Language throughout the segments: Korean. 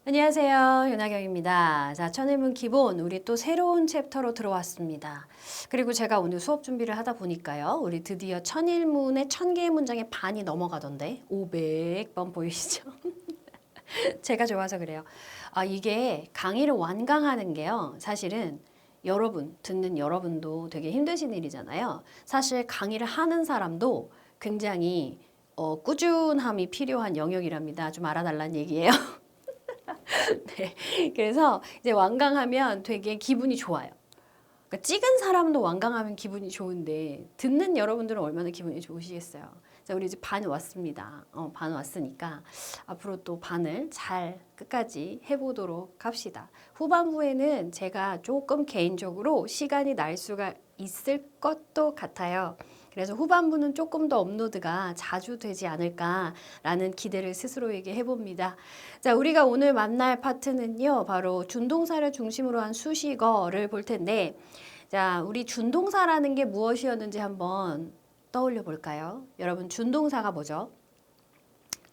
안녕하세요. 윤하경입니다. 자, 천일문 기본 우리 또 새로운 챕터로 들어왔습니다. 그리고 제가 오늘 수업 준비를 하다 보니까요. 우리 드디어 천일문의 1000개의 문장의 반이 넘어가던데 500번 보이시죠? 제가 좋아서 그래요. 이게 강의를 완강하는 게요. 사실은 여러분, 듣는 여러분도 되게 힘드신 일이잖아요. 사실 강의를 하는 사람도 굉장히 꾸준함이 필요한 영역이랍니다. 좀 알아달라는 얘기예요. 네. 그래서 이제 완강하면 되게 기분이 좋아요. 그러니까 찍은 사람도 완강하면 기분이 좋은데 듣는 여러분들은 얼마나 기분이 좋으시겠어요. 자, 우리 이제 반 왔습니다. 반 왔으니까 앞으로 또 반을 잘 끝까지 해보도록 합시다. 후반부에는 제가 조금 개인적으로 시간이 날 수가 있을 것도 같아요. 그래서 후반부는 조금 더 업로드가 자주 되지 않을까라는 기대를 스스로에게 해봅니다. 자, 우리가 오늘 만날 파트는요, 바로 준동사를 중심으로 한 수식어를 볼 텐데, 자, 우리 준동사라는 게 무엇이었는지 한번 떠올려 볼까요? 여러분, 준동사가 뭐죠?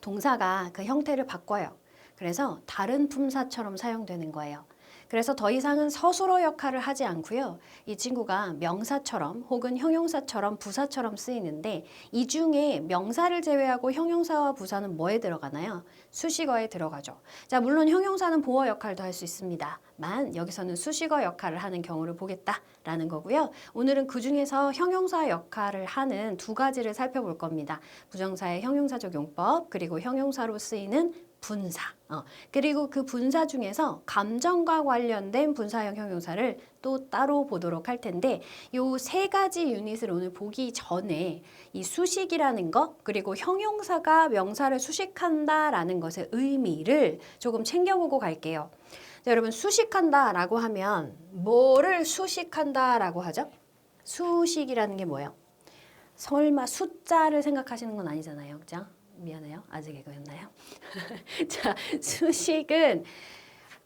동사가 그 형태를 바꿔요. 그래서 다른 품사처럼 사용되는 거예요. 그래서 더 이상은 서술어 역할을 하지 않고요. 이 친구가 명사처럼 혹은 형용사처럼 부사처럼 쓰이는데 이 중에 명사를 제외하고 형용사와 부사는 뭐에 들어가나요? 수식어에 들어가죠. 자, 물론 형용사는 보어 역할도 할 수 있습니다. 만 여기서는 수식어 역할을 하는 경우를 보겠다라는 거고요. 오늘은 그 중에서 형용사 역할을 하는 두 가지를 살펴볼 겁니다. 부정사의 형용사적 용법 그리고 형용사로 쓰이는 분사. 그리고 그 분사 중에서 감정과 관련된 분사형 형용사를 또 따로 보도록 할 텐데 요 세 가지 유닛을 오늘 보기 전에 이 수식이라는 것 그리고 형용사가 명사를 수식한다라는 것의 의미를 조금 챙겨보고 갈게요. 자, 여러분 수식한다라고 하면 뭐를 수식한다라고 하죠? 수식이라는 게 뭐예요? 설마 숫자를 생각하시는 건 아니잖아요. 그죠? 미안해요. 아직 이거였나요? 자, 수식은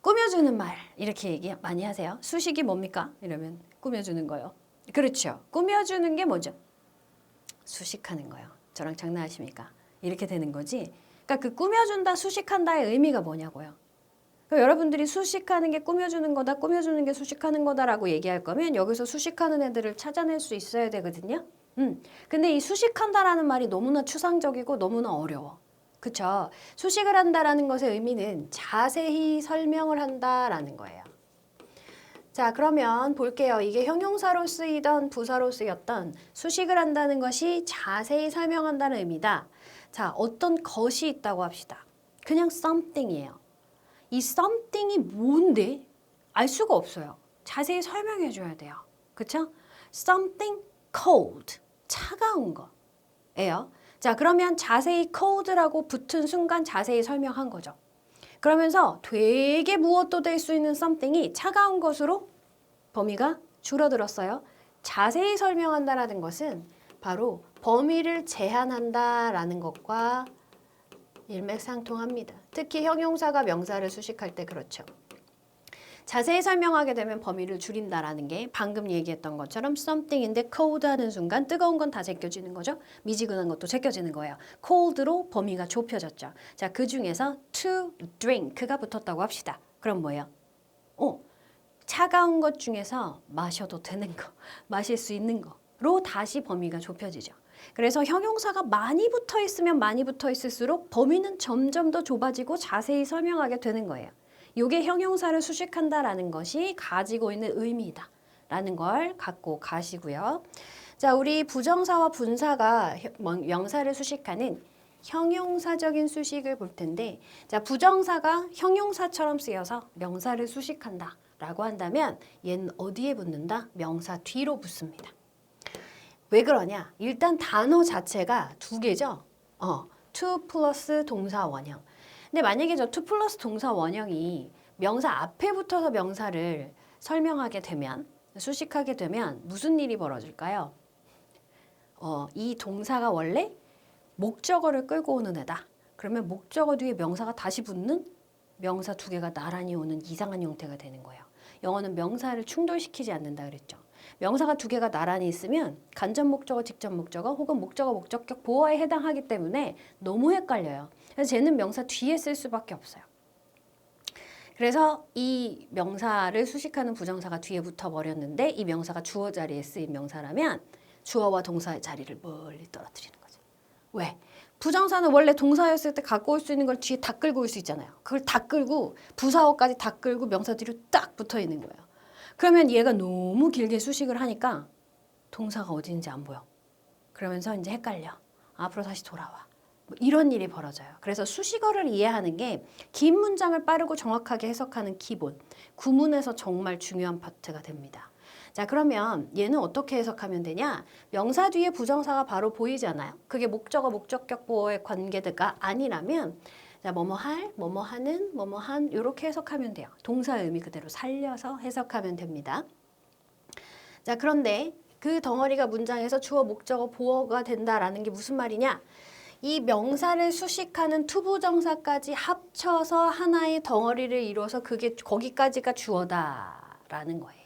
꾸며주는 말 이렇게 얘기 많이 하세요. 수식이 뭡니까? 이러면 꾸며주는 거요. 그렇죠. 꾸며주는 게 뭐죠? 수식하는 거요. 저랑 장난하십니까? 이렇게 되는 거지. 그러니까 그 꾸며준다, 수식한다의 의미가 뭐냐고요. 그러니까 여러분들이 수식하는 게 꾸며주는 거다, 꾸며주는 게 수식하는 거다라고 얘기할 거면 여기서 수식하는 애들을 찾아낼 수 있어야 되거든요. 근데 이 수식한다라는 말이 너무나 추상적이고 너무나 어려워. 그쵸? 수식을 한다라는 것의 의미는 자세히 설명을 한다라는 거예요. 자, 그러면 볼게요. 이게 형용사로 쓰이던 부사로 쓰였던 수식을 한다는 것이 자세히 설명한다는 의미다. 자, 어떤 것이 있다고 합시다. 그냥 something이에요. 이 something이 뭔데? 알 수가 없어요. 자세히 설명해 줘야 돼요. 그쵸? something cold. 차가운 거예요. 자, 그러면 자세히 cold라고 붙은 순간 자세히 설명한 거죠. 그러면서 되게 무엇도 될 수 있는 something이 차가운 것으로 범위가 줄어들었어요. 자세히 설명한다라는 것은 바로 범위를 제한한다라는 것과 일맥상통합니다. 특히 형용사가 명사를 수식할 때 그렇죠. 자세히 설명하게 되면 범위를 줄인다라는 게 방금 얘기했던 것처럼 something인데 cold 하는 순간 뜨거운 건 다 제껴지는 거죠. 미지근한 것도 제껴지는 거예요. cold로 범위가 좁혀졌죠. 자, 그 중에서 to drink가 붙었다고 합시다. 그럼 뭐예요? 차가운 것 중에서 마셔도 되는 거, 마실 수 있는 거로 다시 범위가 좁혀지죠. 그래서 형용사가 많이 붙어 있으면 많이 붙어 있을수록 범위는 점점 더 좁아지고 자세히 설명하게 되는 거예요. 이게 형용사를 수식한다라는 것이 가지고 있는 의미다 라는 걸 갖고 가시고요. 자, 우리 부정사와 분사가 명사를 수식하는 형용사적인 수식을 볼 텐데, 자, 부정사가 형용사처럼 쓰여서 명사를 수식한다 라고 한다면 얘는 어디에 붙는다? 명사 뒤로 붙습니다. 왜 그러냐? 일단 단어 자체가 두 개죠. to 플러스 동사 원형. 근데 만약에 저 to 플러스 동사 원형이 명사 앞에 붙어서 명사를 설명하게 되면, 수식하게 되면 무슨 일이 벌어질까요? 이 동사가 원래 목적어를 끌고 오는 애다. 그러면 목적어 뒤에 명사가 다시 붙는 명사 두 개가 나란히 오는 이상한 형태가 되는 거예요. 영어는 명사를 충돌시키지 않는다 그랬죠. 명사가 두 개가 나란히 있으면 간접 목적어, 직접 목적어 혹은 목적어, 목적격 보어에 해당하기 때문에 너무 헷갈려요. 그래서 쟤는 명사 뒤에 쓸 수밖에 없어요. 그래서 이 명사를 수식하는 부정사가 뒤에 붙어버렸는데 이 명사가 주어 자리에 쓰인 명사라면 주어와 동사의 자리를 멀리 떨어뜨리는 거죠. 왜? 부정사는 원래 동사였을 때 갖고 올 수 있는 걸 뒤에 다 끌고 올 수 있잖아요. 그걸 다 끌고 부사어까지 다 끌고 명사 뒤로 딱 붙어 있는 거예요. 그러면 얘가 너무 길게 수식을 하니까 동사가 어디 있는지 안 보여. 그러면서 이제 헷갈려. 앞으로 다시 돌아와. 뭐 이런 일이 벌어져요. 그래서 수식어를 이해하는 게 긴 문장을 빠르고 정확하게 해석하는 기본, 구문에서 정말 중요한 파트가 됩니다. 자, 그러면 얘는 어떻게 해석하면 되냐? 명사 뒤에 부정사가 바로 보이잖아요. 그게 목적어, 목적격 보어의 관계가 아니라면 자, 뭐뭐 할, 뭐뭐 하는, 뭐뭐 한 이렇게 해석하면 돼요. 동사의 의미 그대로 살려서 해석하면 됩니다. 자, 그런데 그 덩어리가 문장에서 주어, 목적어, 보어가 된다라는 게 무슨 말이냐? 이 명사를 수식하는 투부정사까지 합쳐서 하나의 덩어리를 이루어서 그게 거기까지가 주어다라는 거예요.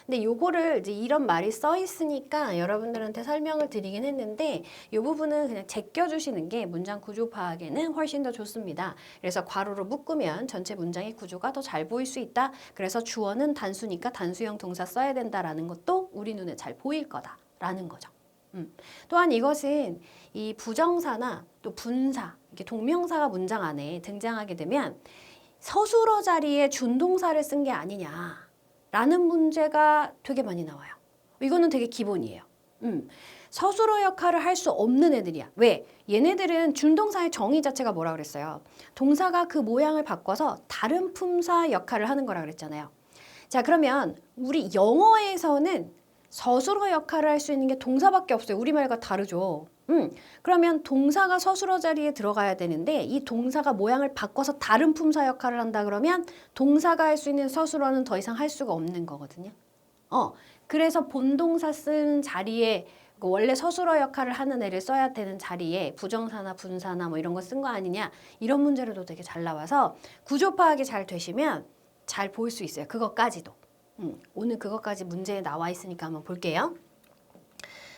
근데 요거를 이제 이런 말이 써 있으니까 여러분들한테 설명을 드리긴 했는데 이 부분은 그냥 제껴주시는 게 문장 구조 파악에는 훨씬 더 좋습니다. 그래서 괄호로 묶으면 전체 문장의 구조가 더 잘 보일 수 있다. 그래서 주어는 단수니까 단수형 동사 써야 된다라는 것도 우리 눈에 잘 보일 거다라는 거죠. 또한 이것은 이 부정사나 또 분사, 이렇게 동명사가 문장 안에 등장하게 되면 서술어 자리에 준동사를 쓴 게 아니냐. 라는 문제가 되게 많이 나와요. 이거는 되게 기본이에요. 서술어 역할을 할 수 없는 애들이야. 왜? 얘네들은 준동사의 정의 자체가 뭐라 그랬어요? 동사가 그 모양을 바꿔서 다른 품사 역할을 하는 거라 그랬잖아요. 자, 그러면 우리 영어에서는 서술어 역할을 할 수 있는 게 동사밖에 없어요. 우리말과 다르죠. 그러면 동사가 서술어 자리에 들어가야 되는데 이 동사가 모양을 바꿔서 다른 품사 역할을 한다 그러면 동사가 할 수 있는 서술어는 더 이상 할 수가 없는 거거든요. 그래서 본동사 쓰는 자리에 원래 서술어 역할을 하는 애를 써야 되는 자리에 부정사나 분사나 뭐 이런 거 쓴 거 아니냐 이런 문제로도 되게 잘 나와서 구조 파악이 잘 되시면 잘 볼 수 있어요. 그것까지도. 오늘 그것까지 문제에 나와 있으니까 한번 볼게요.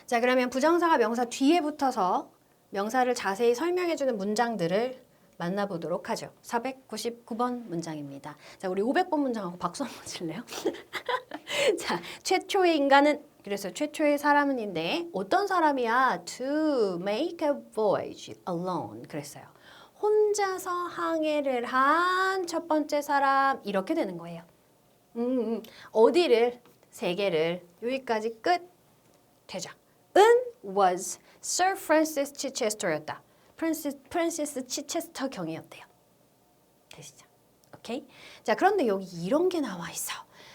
자, 그러면 부정사가 명사 뒤에 붙어서 명사를 자세히 설명해주는 문장들을 만나보도록 하죠. 499번 문장입니다. 자, 우리 500번 문장하고 박수 한번 칠래요? 자, 최초의 인간은 그래서 최초의 사람은인데 어떤 사람이야? To make a voyage alone. 그랬어요. 혼자서 항해를 한 첫 번째 사람 이렇게 되는 거예요. 어디를? 세계를 여기까지 끝 되죠. 은 was Sir Francis Chichester였다. 프랜시스 치체스터 경이었대요. 되시죠? 오케이? 자, 그런데 여기 이런 게 나와 있어.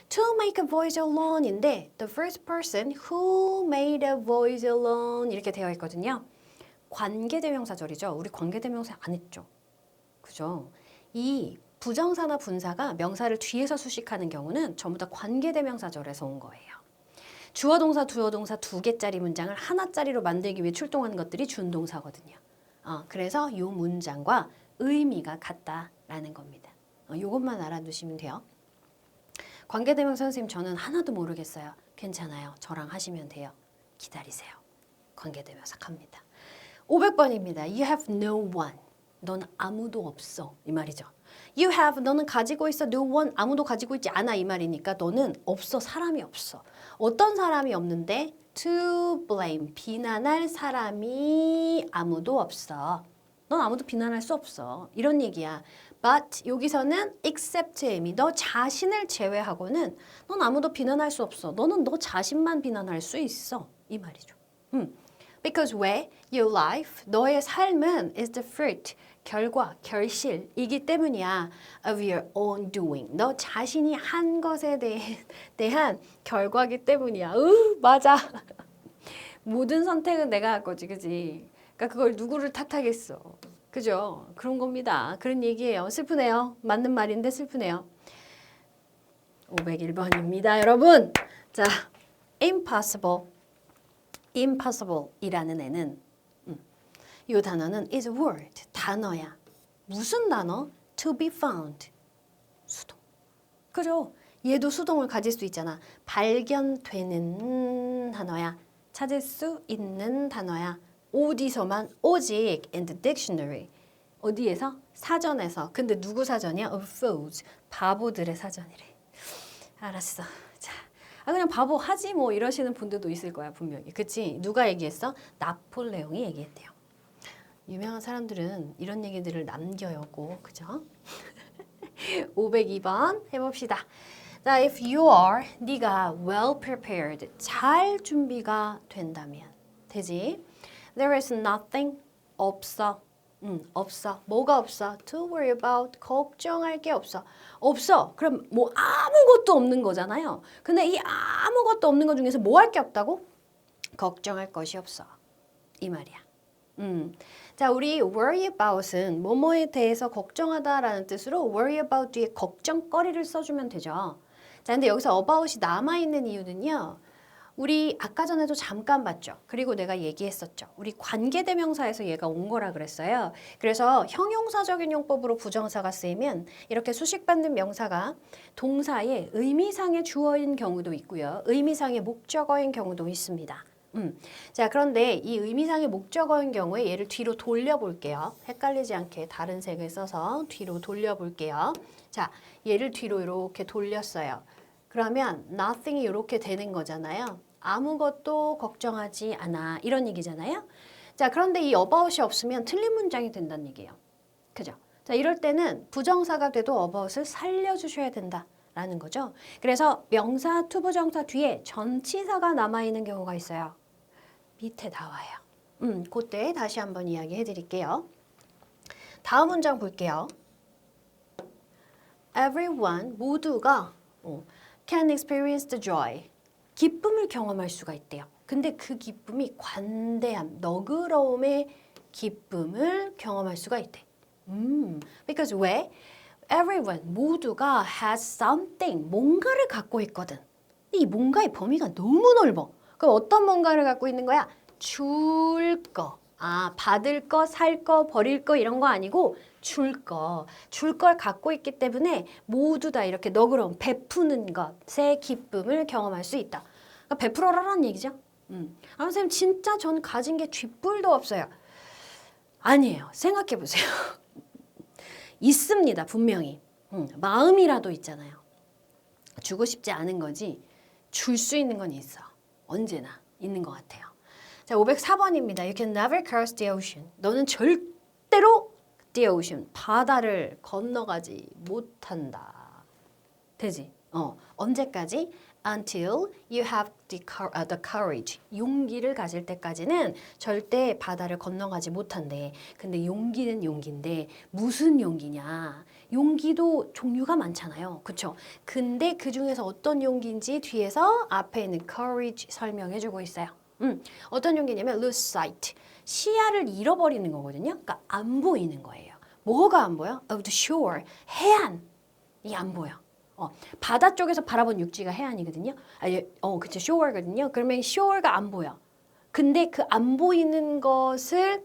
To make a voyage alone인데 the first person who made a voyage alone 이렇게 되어 있거든요. 관계대명사절이죠. 우리 관계대명사 안 했죠. 그죠? 이 부정사나 분사가 명사를 뒤에서 수식하는 경우는 전부 다 관계대명사절에서 온 거예요. 주어동사, 주어동사 두 개짜리 문장을 하나짜리로 만들기 위해 출동하는 것들이 준동사거든요. 그래서 이 문장과 의미가 같다라는 겁니다. 이것만 알아두시면 돼요. 관계대명사 선생님 저는 하나도 모르겠어요. 괜찮아요. 저랑 하시면 돼요. 기다리세요. 관계대명사 갑니다. 500번입니다. You have no one. 넌 아무도 없어. 이 말이죠. You have, 너는 가지고 있어. No one, 아무도 가지고 있지 않아. 이 말이니까 너는 없어. 사람이 없어. 어떤 사람이 없는데? To blame, 비난할 사람이 아무도 없어. 넌 아무도 비난할 수 없어. 이런 얘기야. But 여기서는 except Amy, 너 자신을 제외하고는 넌 아무도 비난할 수 없어. 너는 너 자신만 비난할 수 있어. 이 말이죠. Because 왜? Your life, 너의 삶은 is the fruit, 결과, 결실이기 때문이야. Of your own doing. 너 자신이 한 것에 대한 결과기 때문이야. 맞아. 모든 선택은 내가 할 거지, 그지? 그러니까 그걸 누구를 탓하겠어. 그죠? 그런 겁니다. 그런 얘기예요. 슬프네요. 맞는 말인데 슬프네요. 501번입니다, 여러분. 자, impossible. impossible이라는 애는 이 단어는 is a word, 단어야. 무슨 단어? to be found, 수동. 그죠? 얘도 수동을 가질 수 있잖아. 발견되는 단어야. 찾을 수 있는 단어야. 어디서만? 오직 in the dictionary, 어디에서? 사전에서. 근데 누구 사전이야? Of fools. 바보들의 사전이래. 알았어. 자, 그냥 바보 하지 뭐 이러시는 분들도 있을 거야 분명히. 그치? 누가 얘기했어? 나폴레옹이 얘기했대요. 유명한 사람들은 이런 얘기들을 남겨요 꼭. 그죠? 502번 해봅시다. 자, if you are, 네가 well prepared, 잘 준비가 된다면 되지? There is nothing, 없어. 없어. 뭐가 없어? To worry about, 걱정할 게 없어. 없어. 그럼 뭐 아무것도 없는 거잖아요. 근데 이 아무것도 없는 것 중에서 뭐 할 게 없다고? 걱정할 것이 없어. 이 말이야. 자, 우리 worry about은 뭐뭐에 대해서 걱정하다라는 뜻으로 worry about 뒤에 걱정거리를 써주면 되죠. 자, 근데 여기서 about이 남아있는 이유는요. 우리 아까 전에도 잠깐 봤죠. 그리고 내가 얘기했었죠. 우리 관계대명사에서 얘가 온 거라 그랬어요. 그래서 형용사적인 용법으로 부정사가 쓰이면 이렇게 수식받는 명사가 동사의 의미상의 주어인 경우도 있고요. 의미상의 목적어인 경우도 있습니다. 자, 그런데 이 의미상의 목적어인 경우에 얘를 뒤로 돌려볼게요. 헷갈리지 않게 다른 색을 써서 뒤로 돌려볼게요. 자, 얘를 뒤로 이렇게 돌렸어요. 그러면 nothing이 이렇게 되는 거잖아요. 아무것도 걱정하지 않아. 이런 얘기잖아요. 자, 그런데 이 about이 없으면 틀린 문장이 된다는 얘기예요. 그죠? 자, 이럴 때는 부정사가 돼도 about을 살려주셔야 된다라는 거죠. 그래서 명사, 투부정사 뒤에 전치사가 남아있는 경우가 있어요. 밑에 나와요. 그때 다시 한번 이야기해 드릴게요. 다음 문장 볼게요. Everyone, 모두가 can experience the joy. 기쁨을 경험할 수가 있대요. 근데 그 기쁨이 관대함, 너그러움의 기쁨을 경험할 수가 있대. Because 왜? Everyone, 모두가 has something, 뭔가를 갖고 있거든. 이 뭔가의 범위가 너무 넓어. 그럼 어떤 뭔가를 갖고 있는 거야? 줄 거. 받을 거, 살 거, 버릴 거 이런 거 아니고 줄 거. 줄 걸 갖고 있기 때문에 모두 다 이렇게 너그러움, 베푸는 것의 기쁨을 경험할 수 있다. 그러니까 베풀어라라는 얘기죠. 선생님 진짜 전 가진 게 쥐뿔도 없어요. 아니에요. 생각해 보세요. 있습니다. 분명히. 마음이라도 있잖아요. 주고 싶지 않은 거지 줄 수 있는 건 있어. 언제나 있는 것 같아요. 자, 504번입니다. You can never cross the ocean. 너는 절대로 the ocean, 바다를 건너가지 못한다. 되지? 언제까지? Until you have the courage. 용기를 가질 때까지는 절대 바다를 건너가지 못한대. 근데 용기는 용기인데 무슨 용기냐? 용기도 종류가 많잖아요. 그쵸? 근데 그 중에서 어떤 용기인지 뒤에서 앞에 있는 courage 설명해주고 있어요. 어떤 용기냐면 lose sight. 시야를 잃어버리는 거거든요. 그러니까 안 보이는 거예요. 뭐가 안 보여? Of the shore. 해안이 안 보여. 바다 쪽에서 바라본 육지가 해안이거든요. 그쵸. shore거든요. 그러면 shore가 안 보여. 근데 그 안 보이는 것을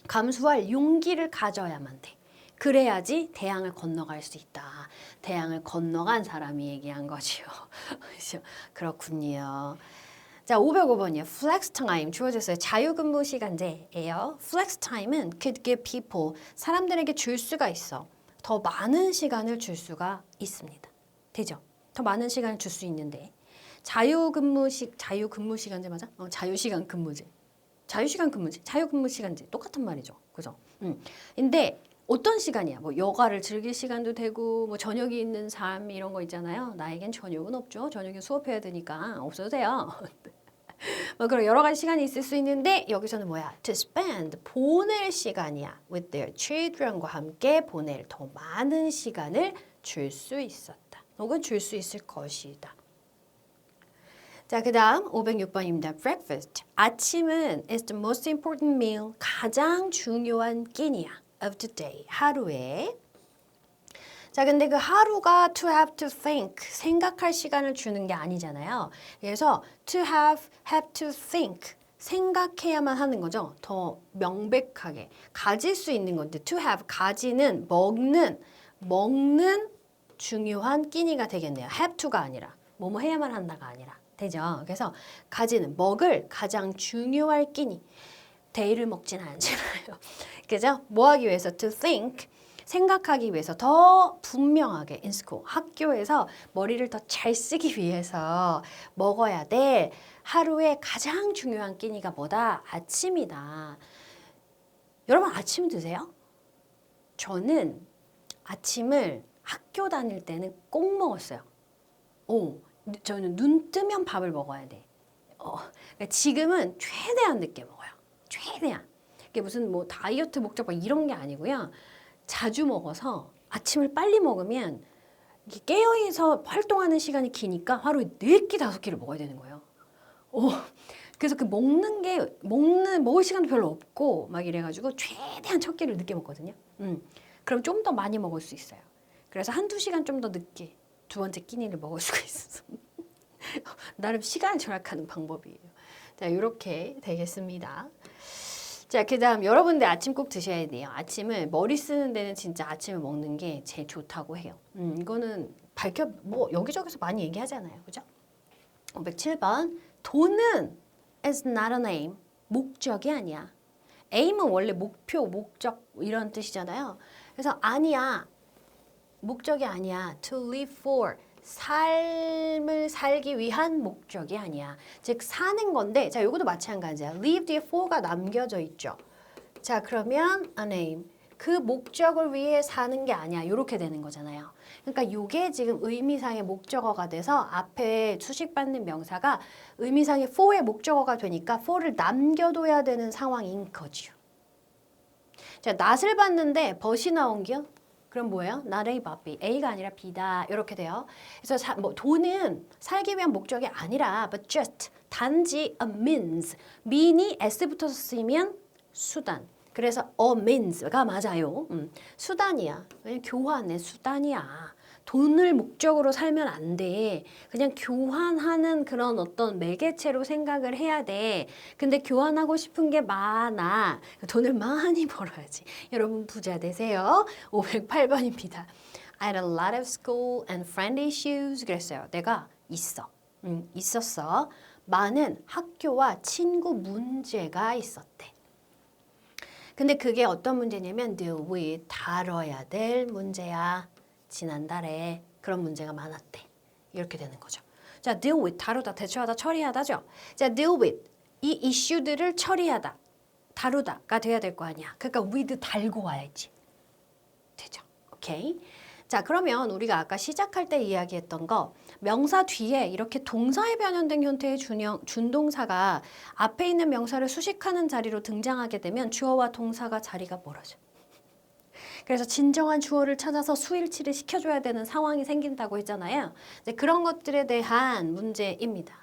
감수할 용기를 가져야만 돼. 그래야지 대양을 건너갈 수 있다. 대양을 건너간 사람이 얘기한 거지요. 그렇군요. 자, 505번이요. Flex time 주어졌어요. 자유근무 시간제예요. Flex time은 could give people, 사람들에게 줄 수가 있어. 더 많은 시간을 줄 수가 있습니다. 되죠? 더 많은 시간을 줄 수 있는데 자유근무 시간제 맞아? 자유시간 근무제. 자유근무 시간제 똑같은 말이죠. 그죠? 근데 어떤 시간이야? 뭐 여가를 즐길 시간도 되고 뭐 저녁이 있는 삶 이런 거 있잖아요. 나에겐 저녁은 없죠. 저녁에 수업해야 되니까 없어도 돼요. 뭐 그런 여러 가지 시간이 있을 수 있는데 여기서는 뭐야? To spend, 보낼 시간이야. With their children과 함께 보낼 더 많은 시간을 줄 수 있었다. 혹은 줄 수 있을 것이다. 자, 그 다음 506번입니다. Breakfast. 아침은 is the most important meal. 가장 중요한 끼니야. Of the day. 하루에. 자, 근데 그 하루가 to have to think, 생각할 시간을 주는 게 아니잖아요. 그래서 to have to think, 생각해야만 하는 거죠. 더 명백하게. 가질 수 있는 건데 to have, 가지는, 먹는 중요한 끼니가 되겠네요. have to가 아니라, 뭐뭐 해야만 한다가 아니라. 되죠? 그래서 가지는, 먹을 가장 중요할 끼니. day를 먹진 않잖아요. 그죠? 뭐 하기 위해서? To think. 생각하기 위해서 더 분명하게 in school. 학교에서 머리를 더 잘 쓰기 위해서 먹어야 돼. 하루에 가장 중요한 끼니가 뭐다? 아침이다. 여러분 아침 드세요? 저는 아침을 학교 다닐 때는 꼭 먹었어요. 저는 눈 뜨면 밥을 먹어야 돼. 그러니까 지금은 최대한 늦게 먹어요. 최대한. 이게 무슨 뭐 다이어트 목적 이런 게 아니고요. 자주 먹어서 아침을 빨리 먹으면 이게 깨어있어 활동하는 시간이 기니까 하루에 4끼, 5끼를 먹어야 되는 거예요. 그래서 그 먹을 시간도 별로 없고 막 이래가지고 최대한 첫 끼를 늦게 먹거든요. 그럼 좀 더 많이 먹을 수 있어요. 그래서 1-2시간 좀 더 늦게 두 번째 끼니를 먹을 수가 있어서 나름 시간 절약하는 방법이에요. 자, 이렇게 되겠습니다. 자, 그 다음 여러분들 아침 꼭 드셔야 돼요. 아침을 머리 쓰는 데는 진짜 아침을 먹는 게 제일 좋다고 해요. 이거는 뭐 여기저기서 많이 얘기하잖아요. 그죠? 507번. 돈은 is not an aim. 목적이 아니야. aim은 원래 목표, 목적 이런 뜻이잖아요. 그래서 아니야. 목적이 아니야. To live for. 삶을 살기 위한 목적이 아니야. 즉 사는 건데 자 요것도 마찬가지야. live 뒤에 for가 남겨져 있죠. 자 그러면 an aim. 그 목적을 위해 사는 게 아니야. 이렇게 되는 거잖아요. 그러니까 요게 지금 의미상의 목적어가 돼서 앞에 수식받는 명사가 의미상의 for의 목적어가 되니까 for를 남겨둬야 되는 상황인 거죠. 자 not을 봤는데 but이 나온겨? 그럼 뭐예요? not A, but B. A가 아니라 B다. 이렇게 돼요. 그래서 돈은 살기 위한 목적이 아니라 but just 단지 a means. mean이 S 붙어서 쓰이면 수단. 그래서 a means가 맞아요. 수단이야. 그냥 교환의 수단이야. 돈을 목적으로 살면 안 돼. 그냥 교환하는 그런 어떤 매개체로 생각을 해야 돼. 근데 교환하고 싶은 게 많아. 돈을 많이 벌어야지. 여러분 부자 되세요. 508번입니다. I had a lot of school and friend issues. 그랬어요. 내가 있었어. 많은 학교와 친구 문제가 있었대. 근데 그게 어떤 문제냐면 deal with, 다뤄야 될 문제야. 지난달에 그런 문제가 많았대. 이렇게 되는 거죠. 자, deal with, 다루다, 대처하다, 처리하다죠. 자, deal with, 이 이슈들을 처리하다, 다루다가 돼야 될 거 아니야. 그러니까 with 달고 와야지. 되죠. 오케이. 자, 그러면 우리가 아까 시작할 때 이야기했던 거 명사 뒤에 이렇게 동사에 변형된 형태의 준동사가 앞에 있는 명사를 수식하는 자리로 등장하게 되면 주어와 동사가 자리가 멀어져. 그래서 진정한 주어를 찾아서 수일치를 시켜줘야 되는 상황이 생긴다고 했잖아요. 이제 그런 것들에 대한 문제입니다.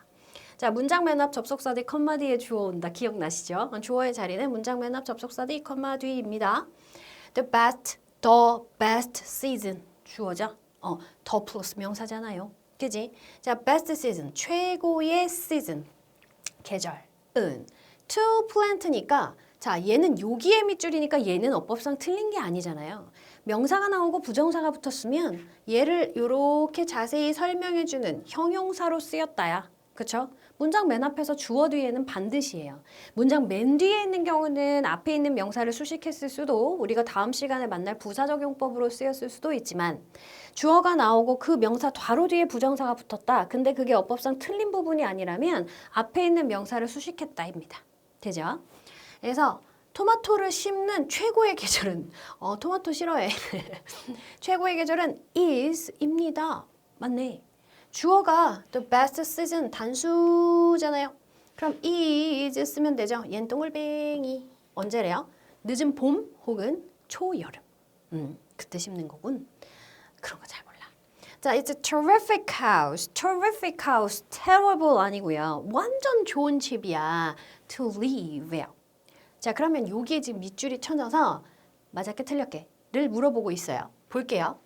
자, 문장 맨 앞 접속사 뒤 컴마 뒤에 주어 온다. 기억나시죠? 주어의 자리는 문장 맨 앞 접속사 뒤 컴마 뒤입니다. The best season. 주어죠? 더 플러스 명사잖아요. 그지? 자, best season. 최고의 season. 계절은 to plant니까 자, 얘는 요기의 밑줄이니까 얘는 어법상 틀린 게 아니잖아요. 명사가 나오고 부정사가 붙었으면 얘를 이렇게 자세히 설명해주는 형용사로 쓰였다야. 그쵸? 문장 맨 앞에서 주어 뒤에는 반드시예요. 문장 맨 뒤에 있는 경우는 앞에 있는 명사를 수식했을 수도 우리가 다음 시간에 만날 부사적용법으로 쓰였을 수도 있지만 주어가 나오고 그 명사 바로 뒤에 부정사가 붙었다. 근데 그게 어법상 틀린 부분이 아니라면 앞에 있는 명사를 수식했다입니다. 되죠? 그래서 토마토를 심는 최고의 계절은 토마토 싫어해. 최고의 계절은 is입니다. 맞네. 주어가 the best season 단수잖아요. 그럼 is 쓰면 되죠. 얜 동글뱅이. 언제래요? 늦은 봄 혹은 초여름. 그때 심는 거군. 그런 거 잘 몰라. 자, it's a terrific house. terrific house. terrible 아니고요. 완전 좋은 집이야. to live. 자, 그러면 여기에 지금 밑줄이 쳐져서 맞았게 틀렸게를 물어보고 있어요. 볼게요.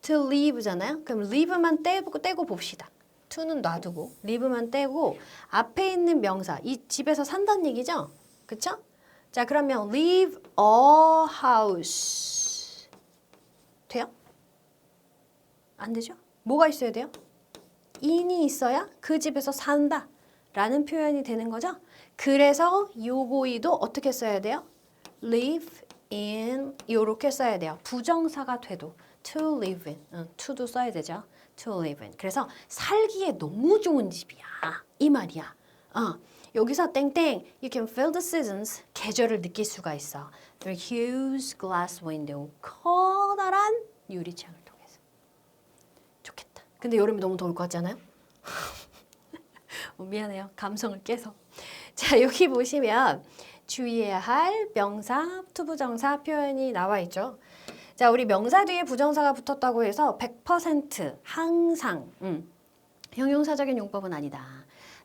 to live잖아요. 그럼 live만 떼고 봅시다. to는 놔두고 live만 떼고 앞에 있는 명사 이 집에서 산다는 얘기죠? 그쵸? 자, 그러면 live a house 돼요? 안 되죠? 뭐가 있어야 돼요? in이 있어야 그 집에서 산다 라는 표현이 되는 거죠? 그래서 요거이도 어떻게 써야 돼요? live in 요렇게 써야 돼요. 부정사가 돼도 to live in, to도 써야 되죠. to live in. 그래서 살기에 너무 좋은 집이야. 이 말이야. 여기서 땡땡 you can feel the seasons 계절을 느낄 수가 있어. through huge glass window 커다란 유리창을 통해서. 좋겠다. 근데 여름에 너무 더울 것 같지 않아요? 미안해요. 감성을 깨서. 자, 여기 보시면 주의해야 할 명사, 투부정사 표현이 나와 있죠. 자, 우리 명사 뒤에 부정사가 붙었다고 해서 100% 항상 형용사적인 용법은 아니다.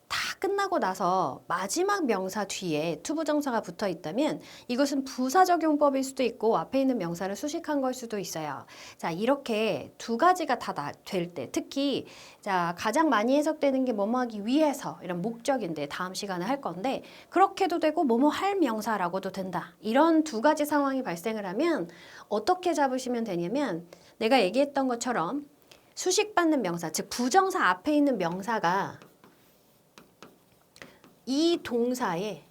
다 끝나고 나서 마지막 명사 뒤에 투부정사가 붙어 있다면 이것은 부사적 용법일 수도 있고 앞에 있는 명사를 수식한 걸 수도 있어요. 자, 이렇게 두 가지가 다 될 때 특히 자, 가장 많이 해석되는 게 뭐뭐 하기 위해서 이런 목적인데 다음 시간에 할 건데 그렇게도 되고 뭐뭐 할 명사라고도 된다. 이런 두 가지 상황이 발생을 하면 어떻게 잡으시면 되냐면 내가 얘기했던 것처럼 수식받는 명사, 즉 부정사 앞에 있는 명사가 이 동사에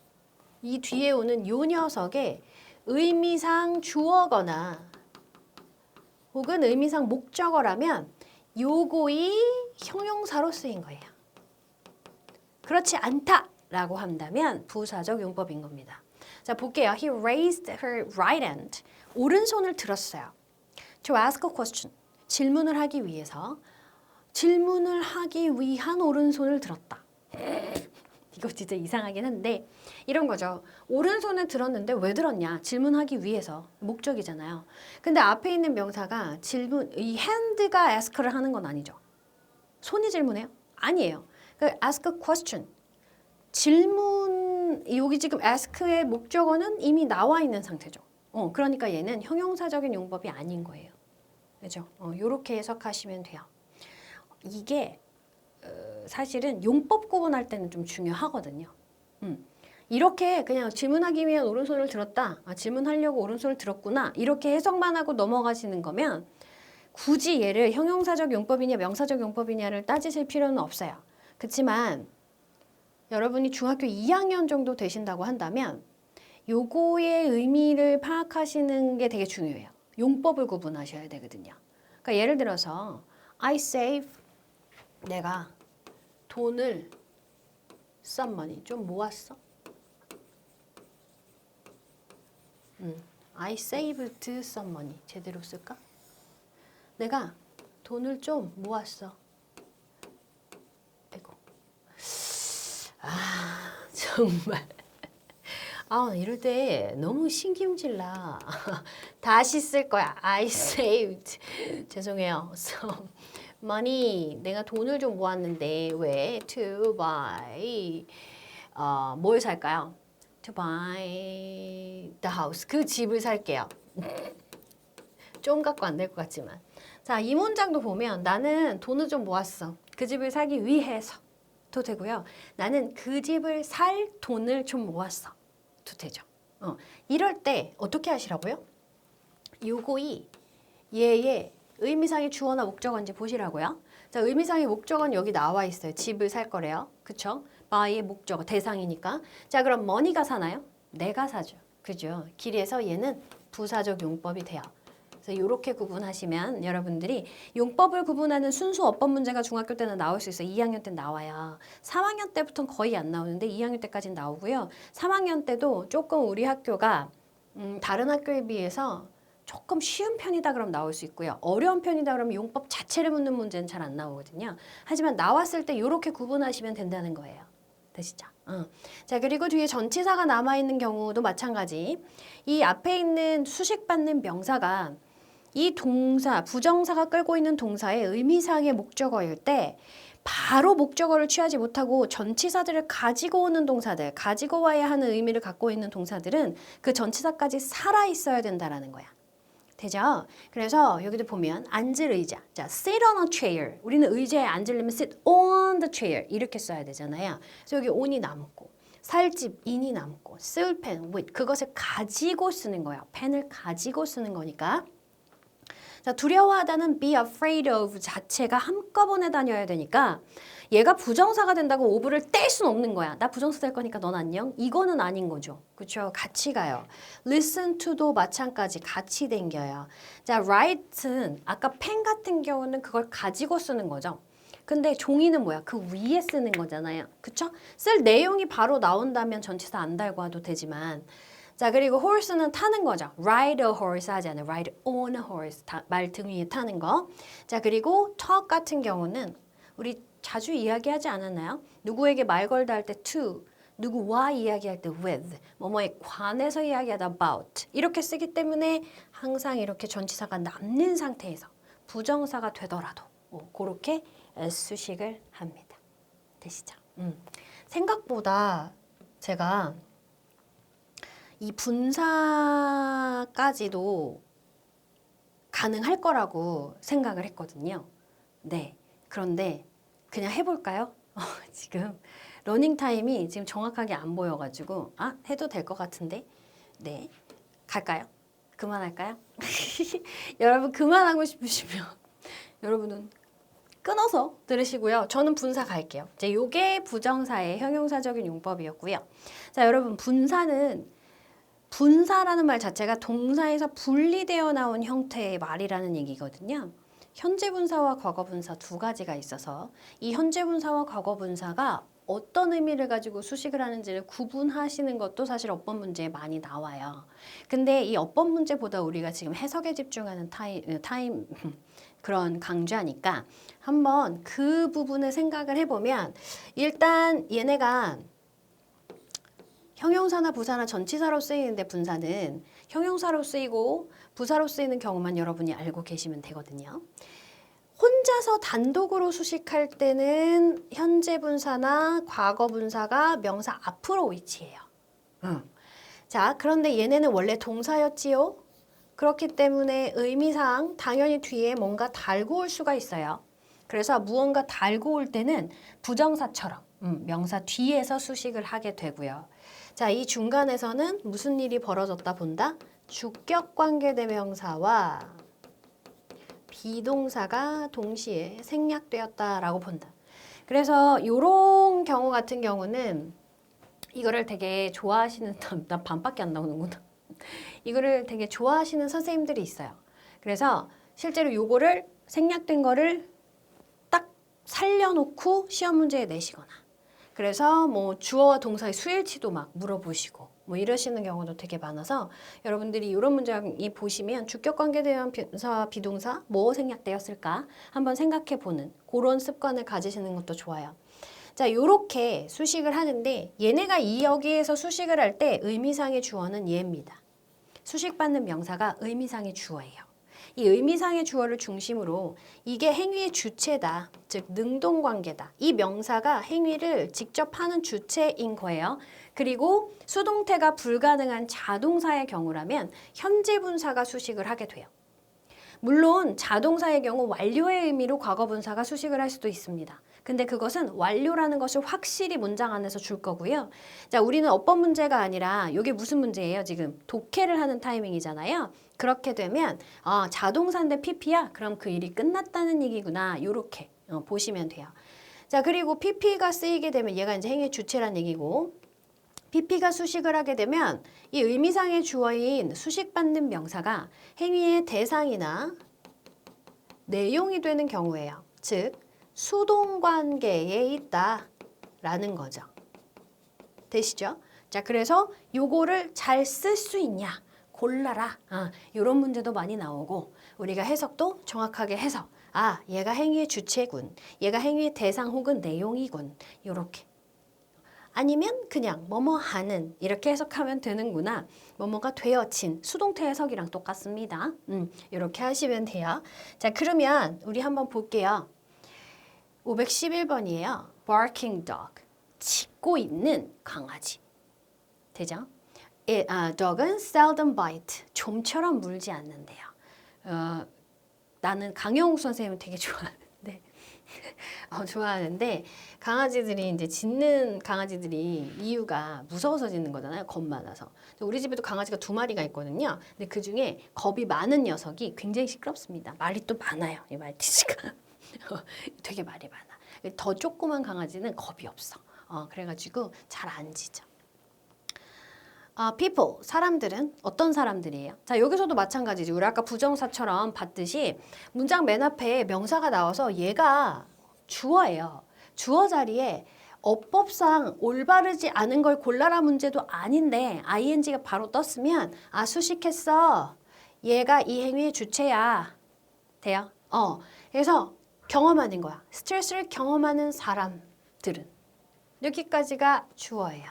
이 뒤에 오는 요 녀석의 의미상 주어거나 혹은 의미상 목적어라면 요거이 형용사로 쓰인 거예요. 그렇지 않다라고 한다면 부사적 용법인 겁니다. 자, 볼게요. He raised her right hand. 오른손을 들었어요. To ask a question. 질문을 하기 위해서 질문을 하기 위한 오른손을 들었다. 이거 진짜 이상하긴 한데 이런 거죠. 오른손을 들었는데 왜 들었냐? 질문하기 위해서. 목적이잖아요. 근데 앞에 있는 명사가 질문, 이 hand가 ask를 하는 건 아니죠. 손이 질문해요? 아니에요. 그 ask a question. 질문, 여기 지금 ask의 목적어는 이미 나와 있는 상태죠. 그러니까 얘는 형용사적인 용법이 아닌 거예요. 그죠? 요렇게 해석하시면 돼요. 이게 사실은 용법 구분할 때는 좀 중요하거든요. 이렇게 그냥 질문하기 위한 오른손을 들었다. 질문하려고 오른손을 들었구나. 이렇게 해석만 하고 넘어가시는 거면 굳이 얘를 형용사적 용법이냐 명사적 용법이냐를 따지실 필요는 없어요. 그렇지만 여러분이 중학교 2학년 정도 되신다고 한다면 요거의 의미를 파악하시는 게 되게 중요해요. 용법을 구분하셔야 되거든요. 그러니까 예를 들어서 I save 내가 돈을 some money 좀 모았어. I saved some money 제대로 쓸까? 내가 돈을 좀 모았어. 아이고. 정말. 이럴 때 너무 신김질나. 다시 쓸 거야. I saved. 죄송해요. some money. 내가 돈을 좀 모았는데 왜? To buy. 뭘 살까요? To buy the house. 그 집을 살게요. 좀 갖고 안 될 것 같지만. 자, 이 문장도 보면 나는 돈을 좀 모았어. 그 집을 사기 위해서도 되고요. 나는 그 집을 살 돈을 좀 모았어. 도 되죠. 이럴 때 어떻게 하시라고요? 요거이 얘의 의미상의 주어나 목적어인지 보시라고요. 자, 의미상의 목적어는 여기 나와 있어요. 집을 살 거래요. 그쵸? buy의 목적어, 대상이니까. 자, 그럼 money가 사나요? 내가 사죠. 그죠? 길에서 얘는 부사적 용법이 돼요. 그래서 이렇게 구분하시면 여러분들이 용법을 구분하는 순수 어법 문제가 중학교 때는 나올 수 있어요. 2학년 때는 나와요. 3학년 때부터는 거의 안 나오는데 2학년 때까지는 나오고요. 3학년 때도 조금 우리 학교가 다른 학교에 비해서 조금 쉬운 편이다 그럼 나올 수 있고요. 어려운 편이다 그러면 용법 자체를 묻는 문제는 잘 안 나오거든요. 하지만 나왔을 때 이렇게 구분하시면 된다는 거예요. 되시죠? 자, 그리고 뒤에 전치사가 남아있는 경우도 마찬가지. 이 앞에 있는 수식받는 명사가 이 동사, 부정사가 끌고 있는 동사의 의미상의 목적어일 때 바로 목적어를 취하지 못하고 전치사들을 가지고 오는 동사들, 가지고 와야 하는 의미를 갖고 있는 동사들은 그 전치사까지 살아있어야 된다라는 거야. 되죠? 그래서 여기도 보면 앉을 의자. 자, sit on a chair. 우리는 의자에 앉으려면 sit on the chair. 이렇게 써야 되잖아요. 그래서 여기 on이 남고 살집 in이 남고 쓸 펜 with 그것을 가지고 쓰는 거야. 펜을 가지고 쓰는 거니까 자, 두려워하다는 be afraid of 자체가 한꺼번에 다녀야 되니까 얘가 부정사가 된다고 of를 뗄 수는 없는 거야. 나 부정사 될 거니까 넌 안녕. 이거는 아닌 거죠. 그렇죠? 같이 가요. listen to도 마찬가지 같이 댕겨요. 자, write는 아까 펜 같은 경우는 그걸 가지고 쓰는 거죠. 근데 종이는 뭐야? 그 위에 쓰는 거잖아요. 그쵸? 쓸 내용이 바로 나온다면 전치사 안 달고 와도 되지만 자, 그리고 horse는 타는 거죠. ride a horse 하지 않아요. ride on a horse. 말 등 위에 타는 거. 자, 그리고 talk 같은 경우는 우리 자주 이야기하지 않았나요? 누구에게 말 걸다 할 때 to, 누구와 이야기할 때 with, 뭐뭐에 관해서 이야기하다 about 이렇게 쓰기 때문에 항상 이렇게 전치사가 남는 상태에서 부정사가 되더라도 그렇게 수식을 합니다. 되시죠? 생각보다 제가 이 분사까지도 가능할 거라고 생각을 했거든요. 네. 그런데 그냥 해볼까요? 지금 러닝타임이 지금 정확하게 안 보여가지고 해도 될 것 같은데 네. 갈까요? 그만할까요? 여러분 그만하고 싶으시면 여러분은 끊어서 들으시고요. 저는 분사 갈게요. 이제 요게 부정사의 형용사적인 용법이었고요. 자, 여러분 분사라는 말 자체가 동사에서 분리되어 나온 형태의 말이라는 얘기거든요. 현재 분사와 과거 분사 두 가지가 있어서 이 현재 분사와 과거 분사가 어떤 의미를 가지고 수식을 하는지를 구분하시는 것도 사실 어법 문제에 많이 나와요. 근데 이 어법 문제보다 우리가 지금 해석에 집중하는 타임 그런 강좌니까 한번 그 부분을 생각을 해보면 일단 얘네가 형용사나 부사나 전치사로 쓰이는데 분사는 형용사로 쓰이고 부사로 쓰이는 경우만 여러분이 알고 계시면 되거든요. 혼자서 단독으로 수식할 때는 현재 분사나 과거 분사가 명사 앞으로 위치해요. 자, 그런데 얘네는 원래 동사였지요. 그렇기 때문에 의미상 당연히 뒤에 뭔가 달고 올 수가 있어요. 그래서 무언가 달고 올 때는 부정사처럼 명사 뒤에서 수식을 하게 되고요. 자, 이 중간에서는 무슨 일이 벌어졌다 본다? 주격관계대명사와 비동사가 동시에 생략되었다라고 본다. 그래서 이런 경우 같은 경우는 이거를 되게 좋아하시는 나 반밖에 안 나오는구나. 이거를 되게 좋아하시는 선생님들이 있어요. 그래서 실제로 요거를 생략된 거를 딱 살려놓고 시험 문제에 내시거나 그래서 뭐 주어와 동사의 수일치도 막 물어보시고 뭐 이러시는 경우도 되게 많아서 여러분들이 이런 문장이 보시면 주격관계대명사 비동사 뭐 생략되었을까 한번 생각해 보는 그런 습관을 가지시는 것도 좋아요. 자, 요렇게 수식을 하는데 얘네가 여기에서 수식을 할 때 의미상의 주어는 얘입니다. 수식받는 명사가 의미상의 주어예요. 이 의미상의 주어를 중심으로 이게 행위의 주체다. 즉 능동관계다. 이 명사가 행위를 직접 하는 주체인 거예요. 그리고 수동태가 불가능한 자동사의 경우라면 현재 분사가 수식을 하게 돼요. 물론 자동사의 경우 완료의 의미로 과거 분사가 수식을 할 수도 있습니다. 근데 그것은 완료라는 것을 확실히 문장 안에서 줄 거고요. 자, 우리는 어법 문제가 아니라 이게 무슨 문제예요? 지금 독해를 하는 타이밍이잖아요. 그렇게 되면 자동사인데 PP야? 그럼 그 일이 끝났다는 얘기구나. 이렇게 보시면 돼요. 자, 그리고 PP가 쓰이게 되면 얘가 이제 행위의 주체란 얘기고 PP가 수식을 하게 되면 이 의미상의 주어인 수식받는 명사가 행위의 대상이나 내용이 되는 경우예요. 즉 수동관계에 있다라는 거죠. 되시죠? 자, 그래서 요거를 잘 쓸 수 있냐? 골라라. 이런 문제도 많이 나오고 우리가 해석도 정확하게 해서 얘가 행위의 주체군. 얘가 행위의 대상 혹은 내용이군. 요렇게. 아니면 그냥 뭐뭐 하는 이렇게 해석하면 되는구나. 뭐뭐가 되어진 수동태 해석이랑 똑같습니다. 이렇게 하시면 돼요. 자, 그러면 우리 한번 볼게요. 511번이에요. barking dog. 짖고 있는 강아지. 되죠? dog은 seldom bite. 좀처럼 물지 않는데요. 나는 강영욱 선생님을 되게 좋아하는데 좋아하는데 강아지들이 이제 짖는 강아지들이 이유가 무서워서 짖는 거잖아요. 겁 많아서. 우리 집에도 강아지가 2마리가 있거든요. 근데 그 중에 겁이 많은 녀석이 굉장히 시끄럽습니다. 말이 또 많아요. 이 말티즈가. 되게 말이 많아. 더 조그만 강아지는 겁이 없어. 그래가지고 잘 안 짖어. people, 사람들은 어떤 사람들이에요? 자, 여기서도 마찬가지지. 우리 아까 부정사처럼 봤듯이 문장 맨 앞에 명사가 나와서 얘가 주어예요. 주어 자리에 어법상 올바르지 않은 걸 골라라 문제도 아닌데 ing가 바로 떴으면 수식했어. 얘가 이 행위의 주체야. 돼요? 그래서 경험하는 거야. 스트레스를 경험하는 사람들은. 여기까지가 주어예요.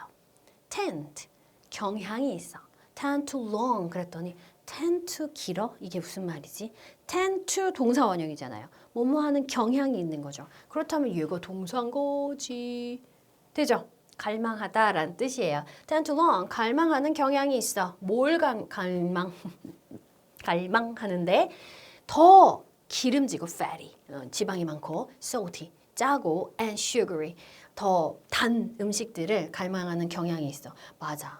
tend. 경향이 있어. tend to long 그랬더니 tend to 길어? 이게 무슨 말이지? tend to 동사 원형이잖아요. 뭐뭐 하는 경향이 있는 거죠. 그렇다면 얘가 동사인 거지. 되죠? 갈망하다라는 뜻이에요. tend to long 갈망하는 경향이 있어. 뭘 갈망하는데 더 기름지고 fatty 지방이 많고 salty 짜고 and sugary 더 단 음식들을 갈망하는 경향이 있어. 맞아.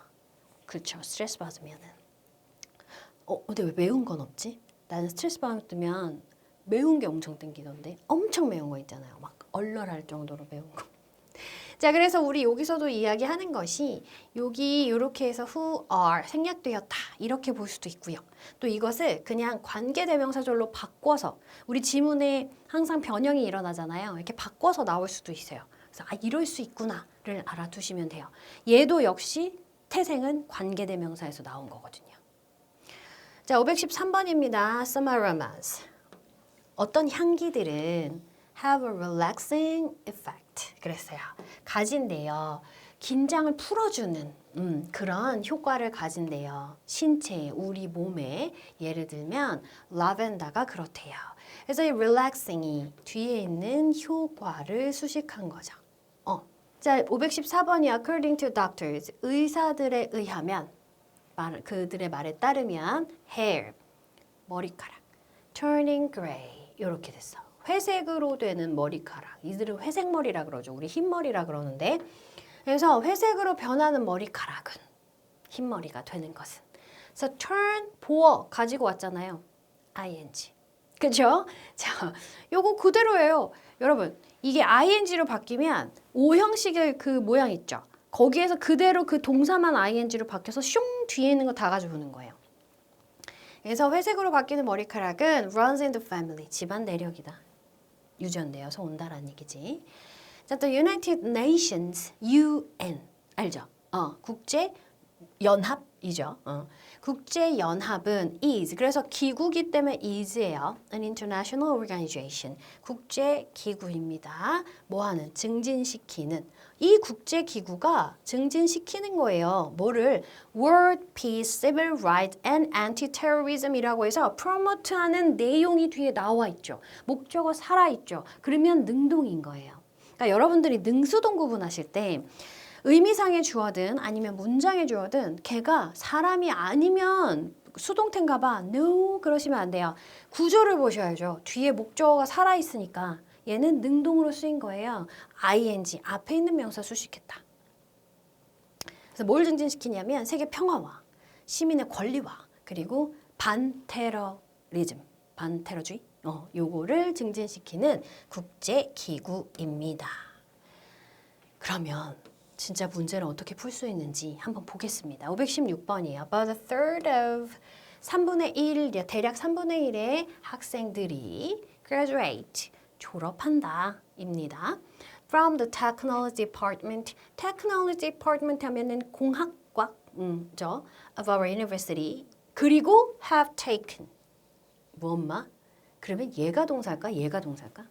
그렇죠. 스트레스 받으면은. 근데 왜 매운 건 없지? 나는 스트레스 받으면 매운 게 엄청 땡기던데. 엄청 매운 거 있잖아요. 막 얼얼할 정도로 매운 거. 자, 그래서 우리 여기서도 이야기하는 것이 여기 이렇게 해서 who are 생략되었다 이렇게 볼 수도 있고요. 또 이것을 그냥 관계대명사절로 바꿔서 우리 지문에 항상 변형이 일어나잖아요. 이렇게 바꿔서 나올 수도 있어요. 그래서 이럴 수 있구나를 알아두시면 돼요. 얘도 역시 태생은 관계대명사에서 나온 거거든요. 자, 513번입니다. Some aromas. 어떤 향기들은 have a relaxing effect. 그랬어요. 가진대요. 긴장을 풀어주는 그런 효과를 가진대요. 신체에, 우리 몸에. 예를 들면 라벤더가 그렇대요. 그래서 이 relaxing이 뒤에 있는 효과를 수식한 거죠. 자, 514번이 according to doctors. 의사들에 의하면, 그들의 말에 따르면 hair, 머리카락, turning gray 이렇게 됐어. 회색으로 되는 머리카락. 이들은 회색머리라 그러죠. 우리 흰머리라 그러는데. 그래서 회색으로 변하는 머리카락은 흰머리가 되는 것은. 그래서 turn, 보어 가지고 왔잖아요. ing. 그죠? 자, 요거 그대로예요. 여러분, 이게 ing로 바뀌면 O 형식의 그 모양 있죠? 거기에서 그대로 그 동사만 ing로 바뀌어서 슝 뒤에 있는 거 다 가지고 오는 거예요. 그래서 회색으로 바뀌는 머리카락은 runs in the family. 집안 내력이다. 유전되어서 온다라는 얘기지. 자, 또 United Nations, UN. 알죠? 국제 연합이죠. 국제연합은 is. 그래서 기구기 때문에 is예요. An international organization. 국제기구입니다. 뭐하는? 증진시키는. 이 국제기구가 증진시키는 거예요. 뭐를? World Peace, Civil Rights and Anti-Terrorism이라고 해서 promote하는 내용이 뒤에 나와 있죠. 목적어 살아있죠. 그러면 능동인 거예요. 그러니까 여러분들이 능수동 구분하실 때 의미상의 주어든 아니면 문장의 주어든 걔가 사람이 아니면 수동태인가 봐. No 그러시면 안 돼요. 구조를 보셔야죠. 뒤에 목적어가 살아있으니까 얘는 능동으로 쓰인 거예요. ing 앞에 있는 명사 수식했다. 그래서 뭘 증진시키냐면 세계 평화와 시민의 권리와 그리고 반테러리즘, 반테러주의 요거를 증진시키는 국제기구입니다. 그러면 진짜 문제를 어떻게 풀 수 있는지 한번 보겠습니다. 516번이에요. About a third of 3분의 1, 대략 3분의 1의 학생들이 graduate, 졸업한다 입니다. From the technology department. technology department 하면은 공학과, of our university. 그리고 have taken. 뭐 엄마? 그러면 얘가 동사일까? 얘가 동사일까?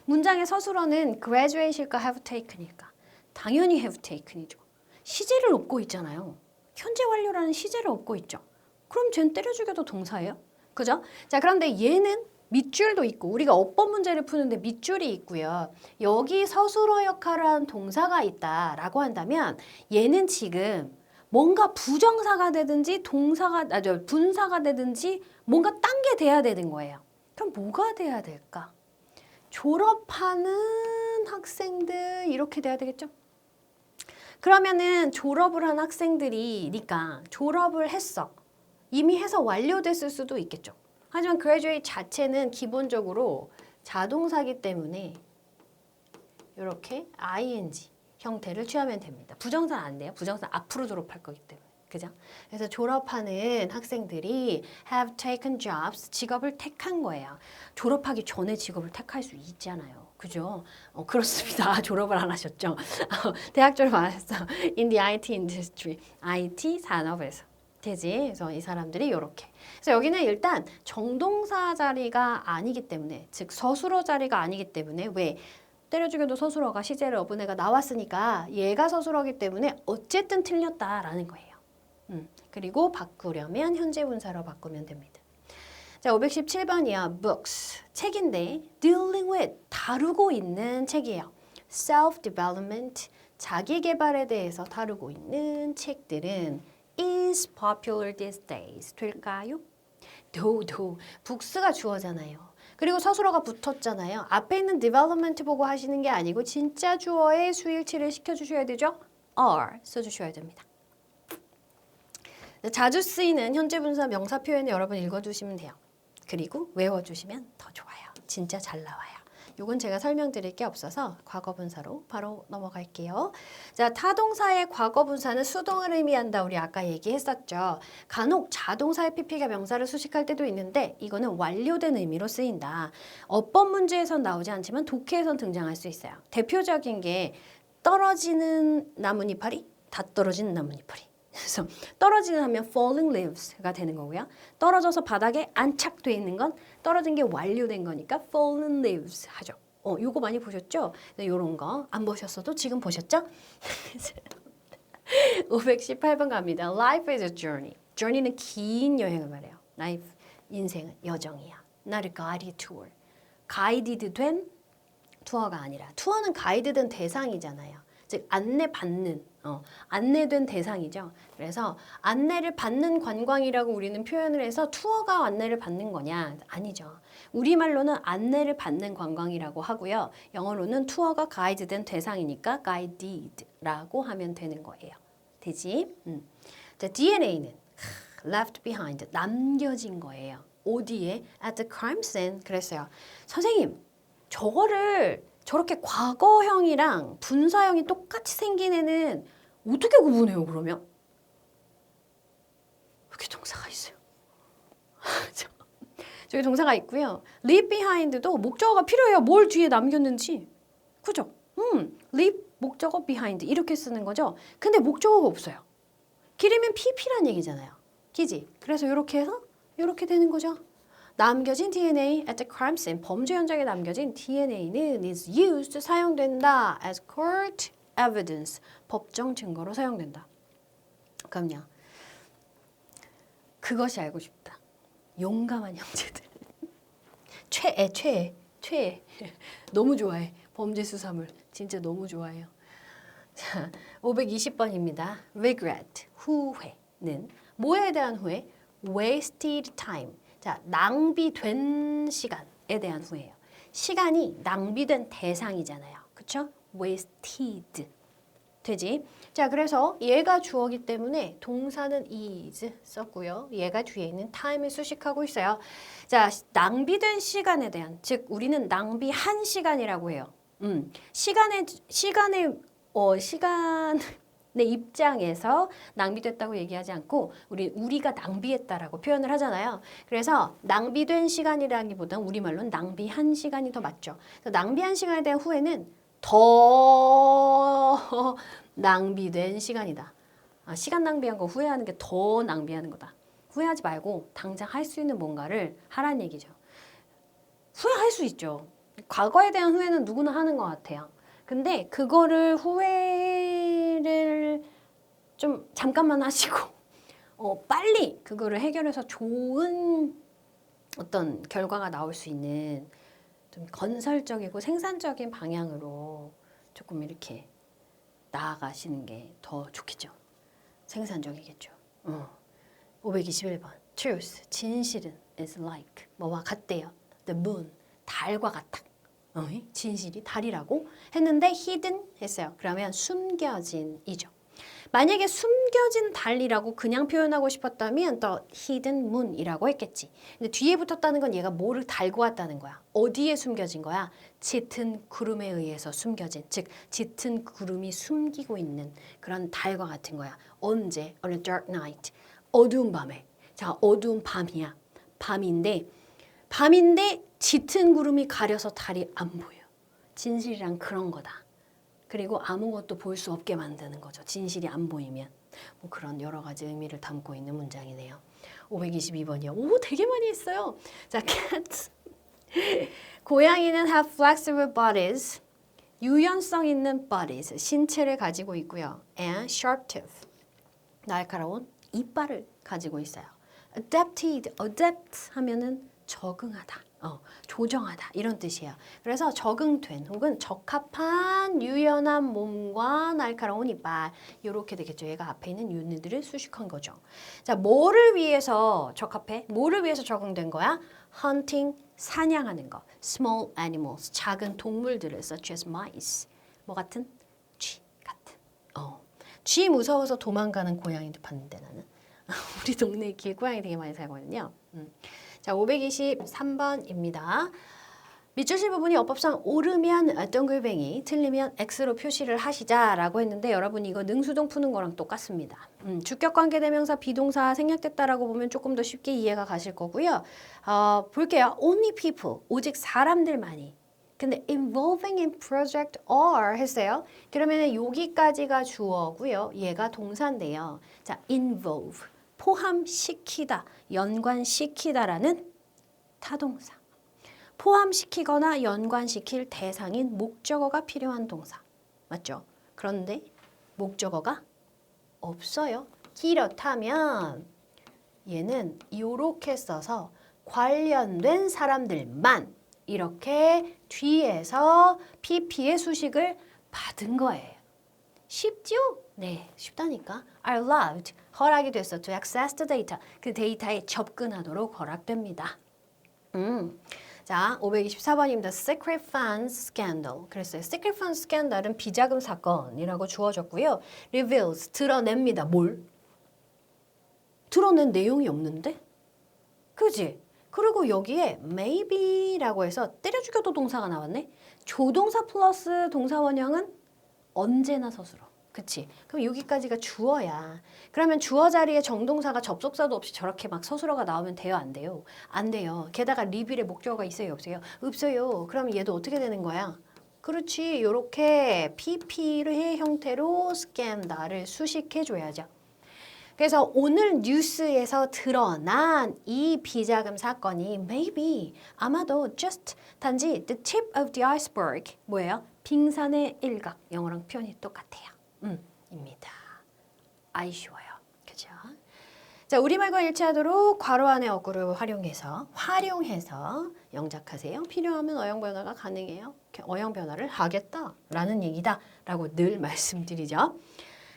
문장의 서술어는 graduate일까 have taken일까? 당연히 have taken이죠. 시제를 얻고 있잖아요. 현재 완료라는 시제를 얻고 있죠. 그럼 쟨 때려 죽여도 동사예요. 그죠? 자, 그런데 얘는 밑줄도 있고 우리가 어법 문제를 푸는데 밑줄이 있고요. 여기 서술어 역할을 하는 동사가 있다라고 한다면 얘는 지금 뭔가 부정사가 되든지 분사가 되든지 뭔가 딴 게 돼야 되는 거예요. 그럼 뭐가 돼야 될까? 졸업하는 학생들 이렇게 돼야 되겠죠? 그러면은 졸업을 한 학생들이니까 졸업을 했어. 이미 해서 완료됐을 수도 있겠죠. 하지만 graduate 자체는 기본적으로 자동사기 때문에 이렇게 ing 형태를 취하면 됩니다. 부정사는 안 돼요. 부정사는 앞으로 졸업할 거기 때문에. 그죠? 그래서 졸업하는 학생들이 have taken jobs, 직업을 택한 거예요. 졸업하기 전에 직업을 택할 수 있잖아요. 그죠? 그렇습니다. 졸업을 안 하셨죠? 대학 졸업 안 하셨어. In the IT industry, IT 산업에서. 되지? 그래서 이 사람들이 이렇게. 그래서 여기는 일단 정동사 자리가 아니기 때문에, 즉 서술어 자리가 아니기 때문에 왜? 때려 죽여도 서술어가 시제를 어부네가 나왔으니까 얘가 서술어기 때문에 어쨌든 틀렸다라는 거예요. 그리고 바꾸려면 현재 분사로 바꾸면 됩니다. 자, 517번이야. books. 책인데 dealing with 다루고 있는 책이에요. self-development. 자기 개발에 대해서 다루고 있는 책들은 is popular these days. 될까요? do. books가 주어잖아요. 그리고 서술어가 붙었잖아요. 앞에 있는 development 보고 하시는 게 아니고 진짜 주어의 수일치를 시켜주셔야 되죠. are 써주셔야 됩니다. 자주 쓰이는 현재 분사 명사 표현을 여러분 읽어주시면 돼요. 그리고 외워주시면 더 좋아요. 진짜 잘 나와요. 이건 제가 설명드릴 게 없어서 과거분사로 바로 넘어갈게요. 자, 타동사의 과거분사는 수동을 의미한다. 우리 아까 얘기했었죠. 간혹 자동사의 PP가 명사를 수식할 때도 있는데 이거는 완료된 의미로 쓰인다. 어법 문제에선 나오지 않지만 독해에선 등장할 수 있어요. 대표적인 게 떨어지는 나뭇이파리, 다 떨어지는 나뭇이파리. 그래서 떨어지는 하면 falling leaves가 되는 거고요. 떨어져서 바닥에 안착돼 있는 건 떨어진 게 완료된 거니까 fallen leaves 하죠. 요거 많이 보셨죠? 요런 거 안 보셨어도 지금 보셨죠? 518번 갑니다. Life is a journey. journey는 긴 여행을 말해요. Life, 인생은 여정이야. Not a guided tour. 가이디드 된 투어가 아니라 투어는 가이드된 대상이잖아요. 즉 안내받는 안내된 대상이죠. 그래서 안내를 받는 관광이라고 우리는 표현을 해서 투어가 안내를 받는 거냐? 아니죠. 우리말로는 안내를 받는 관광이라고 하고요. 영어로는 투어가 가이드된 대상이니까 guided라고 하면 되는 거예요. 되지? 자, DNA는 left behind, 남겨진 거예요. 어디에? At the crime scene. 그랬어요. 선생님, 저거를 저렇게 과거형이랑 분사형이 똑같이 생긴 애는 어떻게 구분해요, 그러면? 여기 동사가 있어요. 저기 동사가 있고요. leave behind도 목적어가 필요해요. 뭘 뒤에 남겼는지. 그죠? leave, 목적어, behind 이렇게 쓰는 거죠. 근데 목적어가 없어요. 길이면 pp란 얘기잖아요. 기지? 그래서 이렇게 해서 이렇게 되는 거죠. 남겨진 DNA at the crime scene, 범죄 현장에 남겨진 DNA는 is used, 사용된다 as court evidence, 법정 증거로 사용된다. 그럼요. 그것이 알고 싶다. 용감한 형제들. 최애. 너무 좋아해. 범죄 수사물. 진짜 너무 좋아해요. 자, 520번입니다. regret, 후회는 뭐에 대한 후회? wasted time. 자, 낭비된 시간에 대한 후회예요. 시간이 낭비된 대상이잖아요. 그쵸? wasted. 되지? 자, 그래서 얘가 주어기 때문에 동사는 is 썼고요. 얘가 뒤에 있는 time을 수식하고 있어요. 자, 낭비된 시간에 대한, 즉 우리는 낭비한 시간이라고 해요. 시간의 입장에서 낭비됐다고 얘기하지 않고 우리가 낭비했다라고 표현을 하잖아요. 그래서 낭비된 시간이라기보다는 우리말로는 낭비한 시간이 더 맞죠. 그래서 낭비한 시간에 대한 후회는 더 낭비된 시간이다. 시간 낭비한 거 후회하는 게 더 낭비하는 거다. 후회하지 말고 당장 할 수 있는 뭔가를 하라는 얘기죠. 후회할 수 있죠. 과거에 대한 후회는 누구나 하는 것 같아요. 근데 그거를 후회를 좀 잠깐만 하시고 빨리 그거를 해결해서 좋은 어떤 결과가 나올 수 있는 좀 건설적이고 생산적인 방향으로 조금 이렇게 나아가시는 게 더 좋겠죠. 생산적이겠죠. 521번. Truth, 진실은 is like 뭐와 같대요. The moon, 달과 같아. 진실이 달이라고 했는데 hidden 했어요. 그러면 숨겨진이죠. 만약에 숨겨진 달이라고 그냥 표현하고 싶었다면 the hidden moon이라고 했겠지. 근데 뒤에 붙었다는 건 얘가 뭐를 달고 왔다는 거야. 어디에 숨겨진 거야? 짙은 구름에 의해서 숨겨진, 즉 짙은 구름이 숨기고 있는 그런 달과 같은 거야. 언제? On a dark night. 어두운 밤에. 자, 어두운 밤이야. 밤인데 짙은 구름이 가려서 달이 안 보여. 진실이란 그런 거다. 그리고 아무것도 볼 수 없게 만드는 거죠. 진실이 안 보이면. 뭐 그런 여러 가지 의미를 담고 있는 문장이네요. 522번이요. 오, 되게 많이 했어요. 자, cats. 고양이는 have flexible bodies. 유연성 있는 bodies. 신체를 가지고 있고요. And sharp teeth. 날카로운 이빨을 가지고 있어요. adapted. adapt 하면은 적응하다. 조정하다 이런 뜻이에요. 그래서 적응된 혹은 적합한 유연한 몸과 날카로운 이빨 이렇게 되겠죠. 얘가 앞에 있는 유니들을 수식한 거죠. 자, 뭐를 위해서 적합해? 뭐를 위해서 적응된 거야? hunting, 사냥하는 거. small animals, 작은 동물들을 such as mice. 뭐 같은? 쥐 같은. 쥐 무서워서 도망가는 고양이도 봤는데 나는. 우리 동네에 길고양이 되게 많이 살거든요. 자, 523번입니다. 밑줄 칠 부분이 어법상 옳으면 동글뱅이, 틀리면 X로 표시를 하시자라고 했는데 여러분 이거 능수동 푸는 거랑 똑같습니다. 주격관계대명사 비동사 생략됐다라고 보면 조금 더 쉽게 이해가 가실 거고요. 볼게요. Only people, 오직 사람들만이. 근데 involving in project are 했어요. 그러면 여기까지가 주어고요. 얘가 동사인데요. 자, involve. 포함시키다, 연관시키다라는 타동사. 포함시키거나 연관시킬 대상인 목적어가 필요한 동사. 맞죠? 그런데 목적어가 없어요. 그렇다면 얘는 이렇게 써서 관련된 사람들만 이렇게 뒤에서 PP의 수식을 받은 거예요. 쉽죠? 네, 쉽다니까. are allowed, 허락이 됐어. to access the data, 그 데이터에 접근하도록 허락됩니다. 자, 524번입니다. Secret funds scandal. 그랬어요. Secret funds scandal은 비자금 사건이라고 주어졌고요. reveals, 드러냅니다. 뭘? 드러낸 내용이 없는데? 그지? 그리고 여기에 maybe라고 해서 때려 죽여도 동사가 나왔네? 조동사 플러스 동사 원형은 언제나 서술어. 그치? 그럼 여기까지가 주어야. 그러면 주어 자리에 정동사가 접속사도 없이 저렇게 막 서술어가 나오면 돼요? 안 돼요? 안 돼요. 게다가 리빌에 목적어가 있어요? 없어요? 없어요. 그럼 얘도 어떻게 되는 거야? 그렇지. 요렇게 PP의 형태로 scandal을 수식해줘야죠. 그래서 오늘 뉴스에서 드러난 이 비자금 사건이 maybe, 아마도 just, 단지 the tip of the iceberg, 뭐예요? 빙산의 일각, 영어랑 표현이 똑같아요. 입니다. 아이 쉬워요. 그죠? 자, 우리말과 일치하도록 괄호 안의 어구를 활용해서 영작하세요. 필요하면 어용 변화가 가능해요. 어용 변화를 하겠다라는 얘기다라고 늘 말씀드리죠.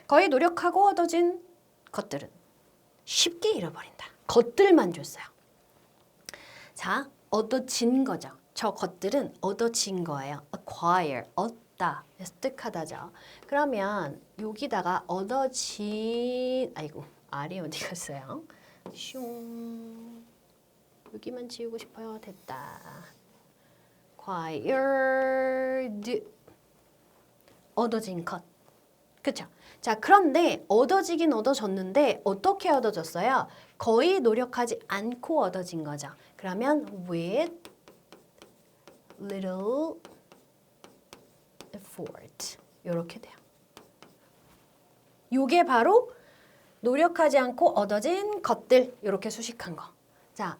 거의 노력하고 얻어진 것들은 쉽게 잃어버린다. 것들만 줬어요. 자, 얻어진 거죠. 저 것들은 얻어진 거예요. acquire, 얻다, 습득하다죠. 그러면 여기다가 얻어진, 아이고, 알이 어디 갔어요? 슝, 여기만 지우고 싶어요. 됐다. acquired, 얻어진 것. 그쵸? 자, 그런데 얻어지긴 얻어졌는데 어떻게 얻어졌어요? 거의 노력하지 않고 얻어진 거죠. 그러면 with little effort 이렇게 돼요. 요게 바로 노력하지 않고 얻어진 것들 이렇게 수식한 거. 자,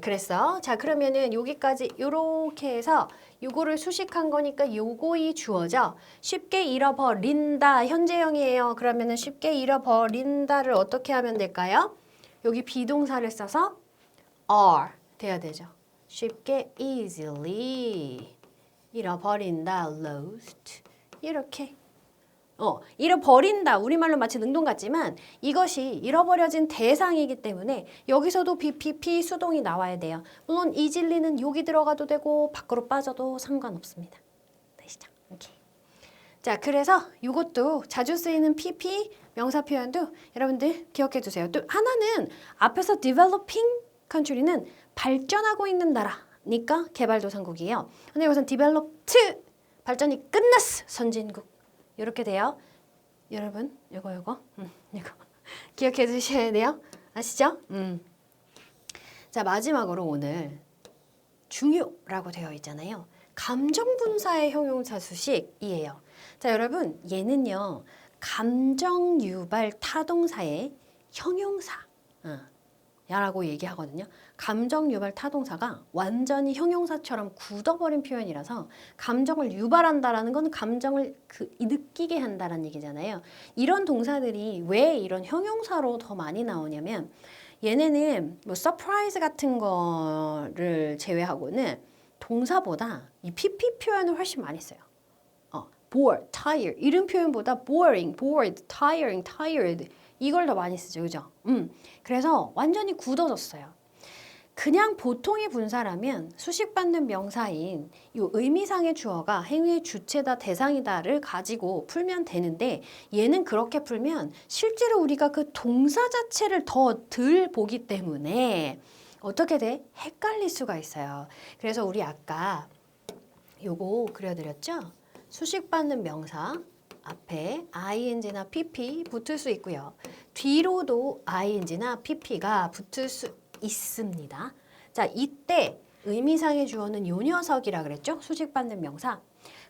그랬어. 자, 그러면은 여기까지 요렇게 해서 요거를 수식한 거니까 요거이 주어져. 쉽게 잃어버린다. 현재형이에요. 그러면은 쉽게 잃어버린다를 어떻게 하면 될까요? 여기 비동사를 써서 are 돼야 되죠. 쉽게 easily 잃어버린다. lost 이렇게 잃어버린다. 우리말로 마치 능동 같지만 이것이 잃어버려진 대상이기 때문에 여기서도 BPP 수동이 나와야 돼요. 물론 이질리는 여기 들어가도 되고 밖으로 빠져도 상관없습니다. 되시죠? 오케이. 자, 그래서 이것도 자주 쓰이는 PP 명사 표현도 여러분들 기억해 두세요. 또 하나는 앞에서 developing country는 발전하고 있는 나라니까 개발도상국이에요. 근데 여기서는 developed 발전이 끝났어. 선진국. 이렇게 돼요. 여러분, 이거 기억해 두셔야 돼요. 아시죠? 자, 마지막으로 오늘 중요라고 되어 있잖아요. 감정분사의 형용사 수식이에요. 자, 여러분, 얘는요. 감정 유발 타동사의 형용사 야라고 얘기하거든요. 감정 유발 타동사가 완전히 형용사처럼 굳어버린 표현이라서 감정을 유발한다라는 건 감정을 느끼게 한다라는 얘기잖아요. 이런 동사들이 왜 이런 형용사로 더 많이 나오냐면 얘네는 뭐 서프라이즈 같은 거를 제외하고는 동사보다 이 PP 표현을 훨씬 많이 써요. bored, tired 이런 표현보다 boring, bored, tiring, tired 이걸 더 많이 쓰죠. 그죠? 그래서 완전히 굳어졌어요. 그냥 보통의 분사라면 수식받는 명사인 이 의미상의 주어가 행위의 주체다 대상이다를 가지고 풀면 되는데 얘는 그렇게 풀면 실제로 우리가 그 동사 자체를 더 덜 보기 때문에 어떻게 돼? 헷갈릴 수가 있어요. 그래서 우리 아까 요거 그려드렸죠? 수식받는 명사 앞에 ing나 pp 붙을 수 있고요. 뒤로도 ing나 pp가 붙을 수 있습니다. 자, 이때 의미상의 주어는 요 녀석이라 그랬죠? 수식받는 명사.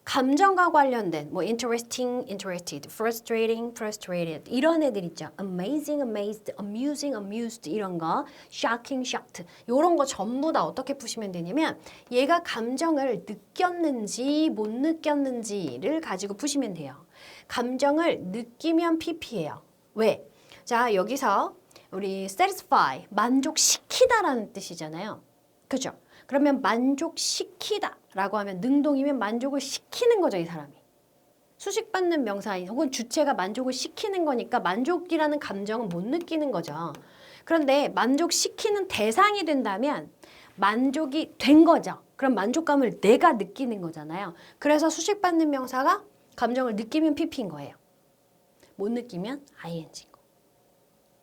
감정과 관련된 뭐 interesting, interested, frustrating, frustrated 이런 애들 있죠. amazing, amazed, amusing, amused 이런 거, shocking, shocked 이런 거 전부 다 어떻게 푸시면 되냐면 얘가 감정을 느꼈는지 못 느꼈는지를 가지고 푸시면 돼요. 감정을 느끼면 pp예요. 왜? 자, 여기서 우리 satisfy, 만족시키다라는 뜻이잖아요. 그죠? 그러면 만족시키다 라고 하면 능동이면 만족을 시키는 거죠, 이 사람이. 수식받는 명사인 혹은 주체가 만족을 시키는 거니까 만족이라는 감정은 못 느끼는 거죠. 그런데 만족시키는 대상이 된다면 만족이 된 거죠. 그럼 만족감을 내가 느끼는 거잖아요. 그래서 수식받는 명사가 감정을 느끼면 PP인 거예요. 못 느끼면 ING인 거.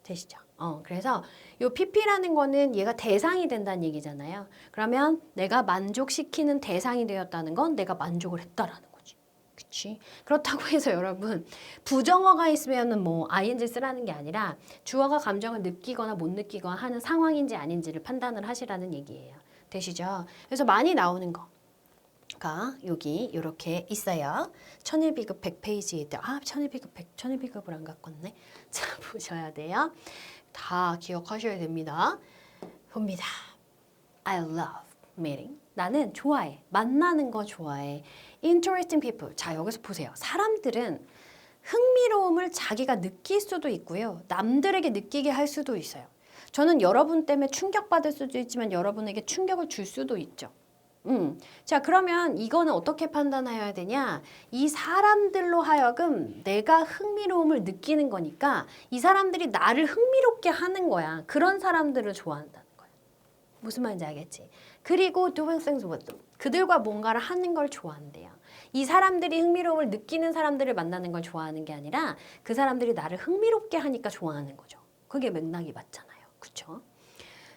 되시죠? 그래서 요 PP라는 거는 얘가 대상이 된다는 얘기잖아요. 그러면 내가 만족시키는 대상이 되었다는 건 내가 만족을 했다라는 거지. 그치? 그렇다고 해서 여러분 부정어가 있으면은 뭐 ing 쓰라는 게 아니라 주어가 감정을 느끼거나 못 느끼거나 하는 상황인지 아닌지를 판단을 하시라는 얘기예요. 되시죠? 그래서 많이 나오는 거가 여기 이렇게 있어요. 천일비급 100페이지에 천일비급 100, 천일비급을 안 갖고 왔네. 자, 보셔야 돼요. 다 기억하셔야 됩니다. 봅니다. I love meeting. 나는 좋아해. 만나는 거 좋아해. Interesting people. 자, 여기서 보세요. 사람들은 흥미로움을 자기가 느낄 수도 있고요. 남들에게 느끼게 할 수도 있어요. 저는 여러분 때문에 충격받을 수도 있지만 여러분에게 충격을 줄 수도 있죠. 자, 그러면 이거는 어떻게 판단해야 되냐? 이 사람들로 하여금 내가 흥미로움을 느끼는 거니까 이 사람들이 나를 흥미롭게 하는 거야. 그런 사람들을 좋아한다는 거야. 무슨 말인지 알겠지? 그리고 doing things with them. 그들과 뭔가를 하는 걸 좋아한대요. 이 사람들이 흥미로움을 느끼는 사람들을 만나는 걸 좋아하는 게 아니라 그 사람들이 나를 흥미롭게 하니까 좋아하는 거죠. 그게 맥락이 맞잖아요. 그쵸?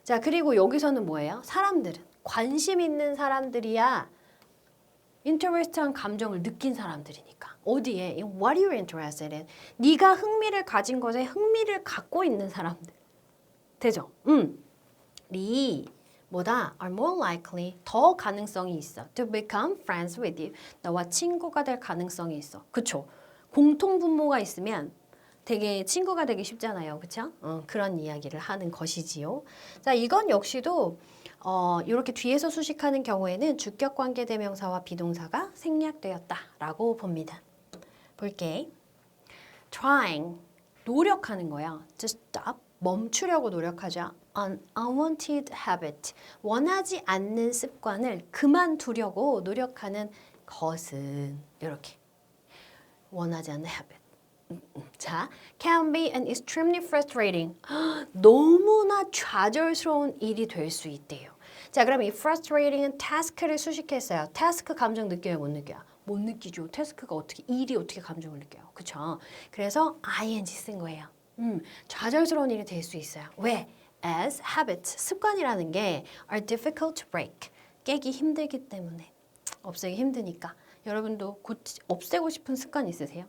자, 그리고 여기서는 뭐예요? 사람들은 관심 있는 사람들이야 인터레스트한 감정을 느낀 사람들이니까. 어디에? What are you interested in? 네가 흥미를 가진 것에 흥미를 갖고 있는 사람들. 되죠? 리 보다 are more likely 더 가능성이 있어 to become friends with you. 너와 친구가 될 가능성이 있어. 그쵸? 공통 분모가 있으면 되게 친구가 되기 쉽잖아요. 그쵸? 그런 이야기를 하는 것이지요. 자, 이건 역시도 이렇게 뒤에서 수식하는 경우에는 주격관계 대명사와 비동사가 생략되었다라고 봅니다. 볼게. Trying, 노력하는 거야. To stop, 멈추려고 노력하죠. An unwanted habit, 원하지 않는 습관을 그만두려고 노력하는 것은 이렇게. 원하지 않는 habit. 자, can be an extremely frustrating. 너무나 좌절스러운 일이 될 수 있대요. 자, 그럼 이 frustrating은 task를 수식했어요. task 감정 느껴요, 못 느껴요? 못 느끼죠. task가 어떻게, 일이 어떻게 감정을 느껴요. 그쵸? 그래서 ing 쓴 거예요. 좌절스러운 일이 될 수 있어요. 왜? As habits, 습관이라는 게 are difficult to break. 깨기 힘들기 때문에. 없애기 힘드니까. 여러분도 없애고 싶은 습관 있으세요?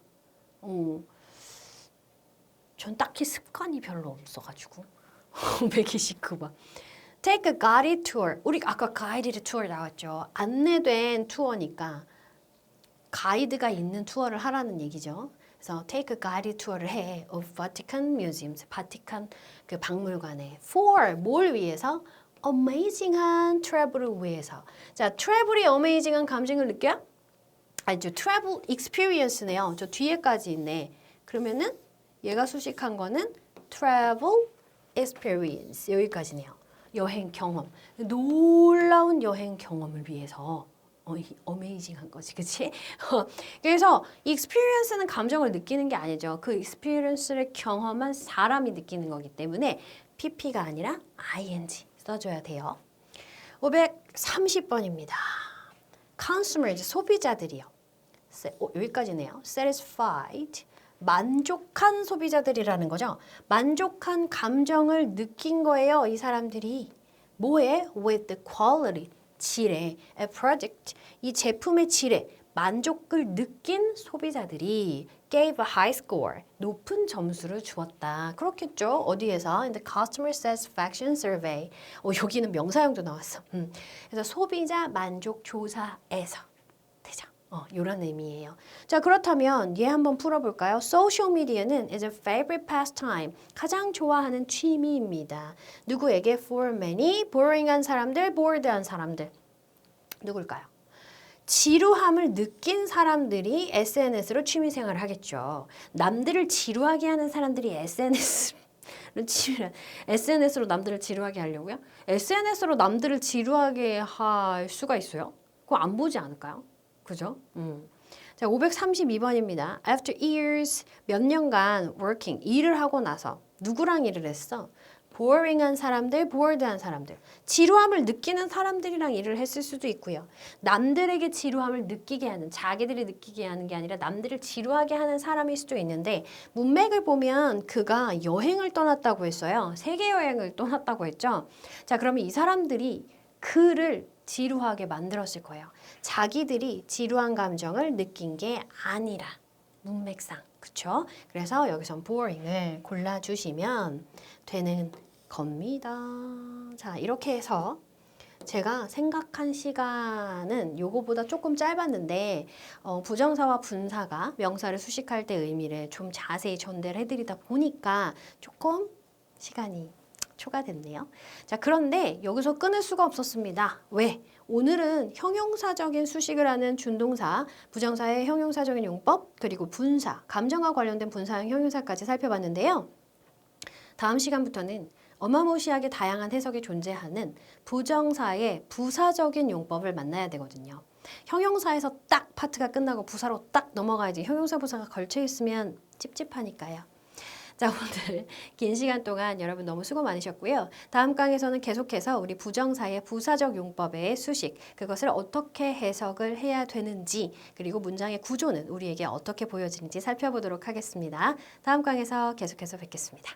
전 딱히 습관이 별로 없어가지고 129번 Take a guided tour. 우리 아까 guided tour 나왔죠. 안내된 투어니까 가이드가 있는 투어를 하라는 얘기죠. 그래서 take a guided tour를 해 of Vatican Museums, 바티칸 그 박물관에 for 뭘 위해서? amazing한 travel을 위해서. 자, travel이 amazing한 감정을 느껴요? 아니죠. travel experience네요. 저 뒤에까지 있네. 그러면은 얘가 수식한 거는 travel experience 여기까지네요. 여행 경험. 놀라운 여행 경험을 위해서 어메이징한 거지, 그치? 그래서 experience는 감정을 느끼는 게 아니죠. 그 experience를 경험한 사람이 느끼는 거기 때문에 pp가 아니라 ing 써줘야 돼요. 530번입니다. consumers, 소비자들이요. 여기까지네요. satisfied, 만족한 소비자들이라는 거죠. 만족한 감정을 느낀 거예요. 이 사람들이. 뭐에? with the quality, 질에, a product, 이 제품의 질에 만족을 느낀 소비자들이 gave a high score, 높은 점수를 주었다. 그렇겠죠? 어디에서? In the customer satisfaction survey. 여기는 명사형도 나왔어. 그래서 소비자 만족 조사에서. 되죠? 이런 의미예요. 자, 그렇다면 얘 한번 풀어볼까요? Social media는 is a favorite pastime. 가장 좋아하는 취미입니다. 누구에게? For many, boring한 사람들, bored한 사람들. 누굴까요? 지루함을 느낀 사람들이 SNS로 취미생활을 하겠죠. 남들을 지루하게 하는 사람들이 SNS로 남들을 지루하게 하려고요? SNS로 남들을 지루하게 할 수가 있어요? 그거 안 보지 않을까요? 그죠? 자, 532번입니다. After years, 몇 년간 working, 일을 하고 나서 누구랑 일을 했어? boring한 사람들, bored한 사람들. 지루함을 느끼는 사람들이랑 일을 했을 수도 있고요. 남들에게 지루함을 느끼게 하는, 자기들이 느끼게 하는 게 아니라 남들을 지루하게 하는 사람일 수도 있는데 문맥을 보면 그가 여행을 떠났다고 했어요. 세계 여행을 떠났다고 했죠. 자, 그러면 이 사람들이 그를 지루하게 만들었을 거예요. 자기들이 지루한 감정을 느낀 게 아니라 문맥상. 그쵸? 그래서 여기선 boring을 골라주시면 되는 겁니다. 자, 이렇게 해서 제가 생각한 시간은 요거보다 조금 짧았는데 부정사와 분사가 명사를 수식할 때 의미를 좀 자세히 전달을 해드리다 보니까 조금 시간이 초과됐네요. 자, 그런데 여기서 끊을 수가 없었습니다. 왜? 오늘은 형용사적인 수식을 하는 준동사, 부정사의 형용사적인 용법, 그리고 분사, 감정과 관련된 분사형 형용사까지 살펴봤는데요. 다음 시간부터는 어마무시하게 다양한 해석이 존재하는 부정사의 부사적인 용법을 만나야 되거든요. 형용사에서 딱 파트가 끝나고 부사로 딱 넘어가야지 형용사 부사가 걸쳐 있으면 찝찝하니까요. 자, 오늘 긴 시간 동안 여러분 너무 수고 많으셨고요. 다음 강에서는 계속해서 우리 부정사의 부사적 용법의 수식, 그것을 어떻게 해석을 해야 되는지, 그리고 문장의 구조는 우리에게 어떻게 보여지는지 살펴보도록 하겠습니다. 다음 강에서 계속해서 뵙겠습니다.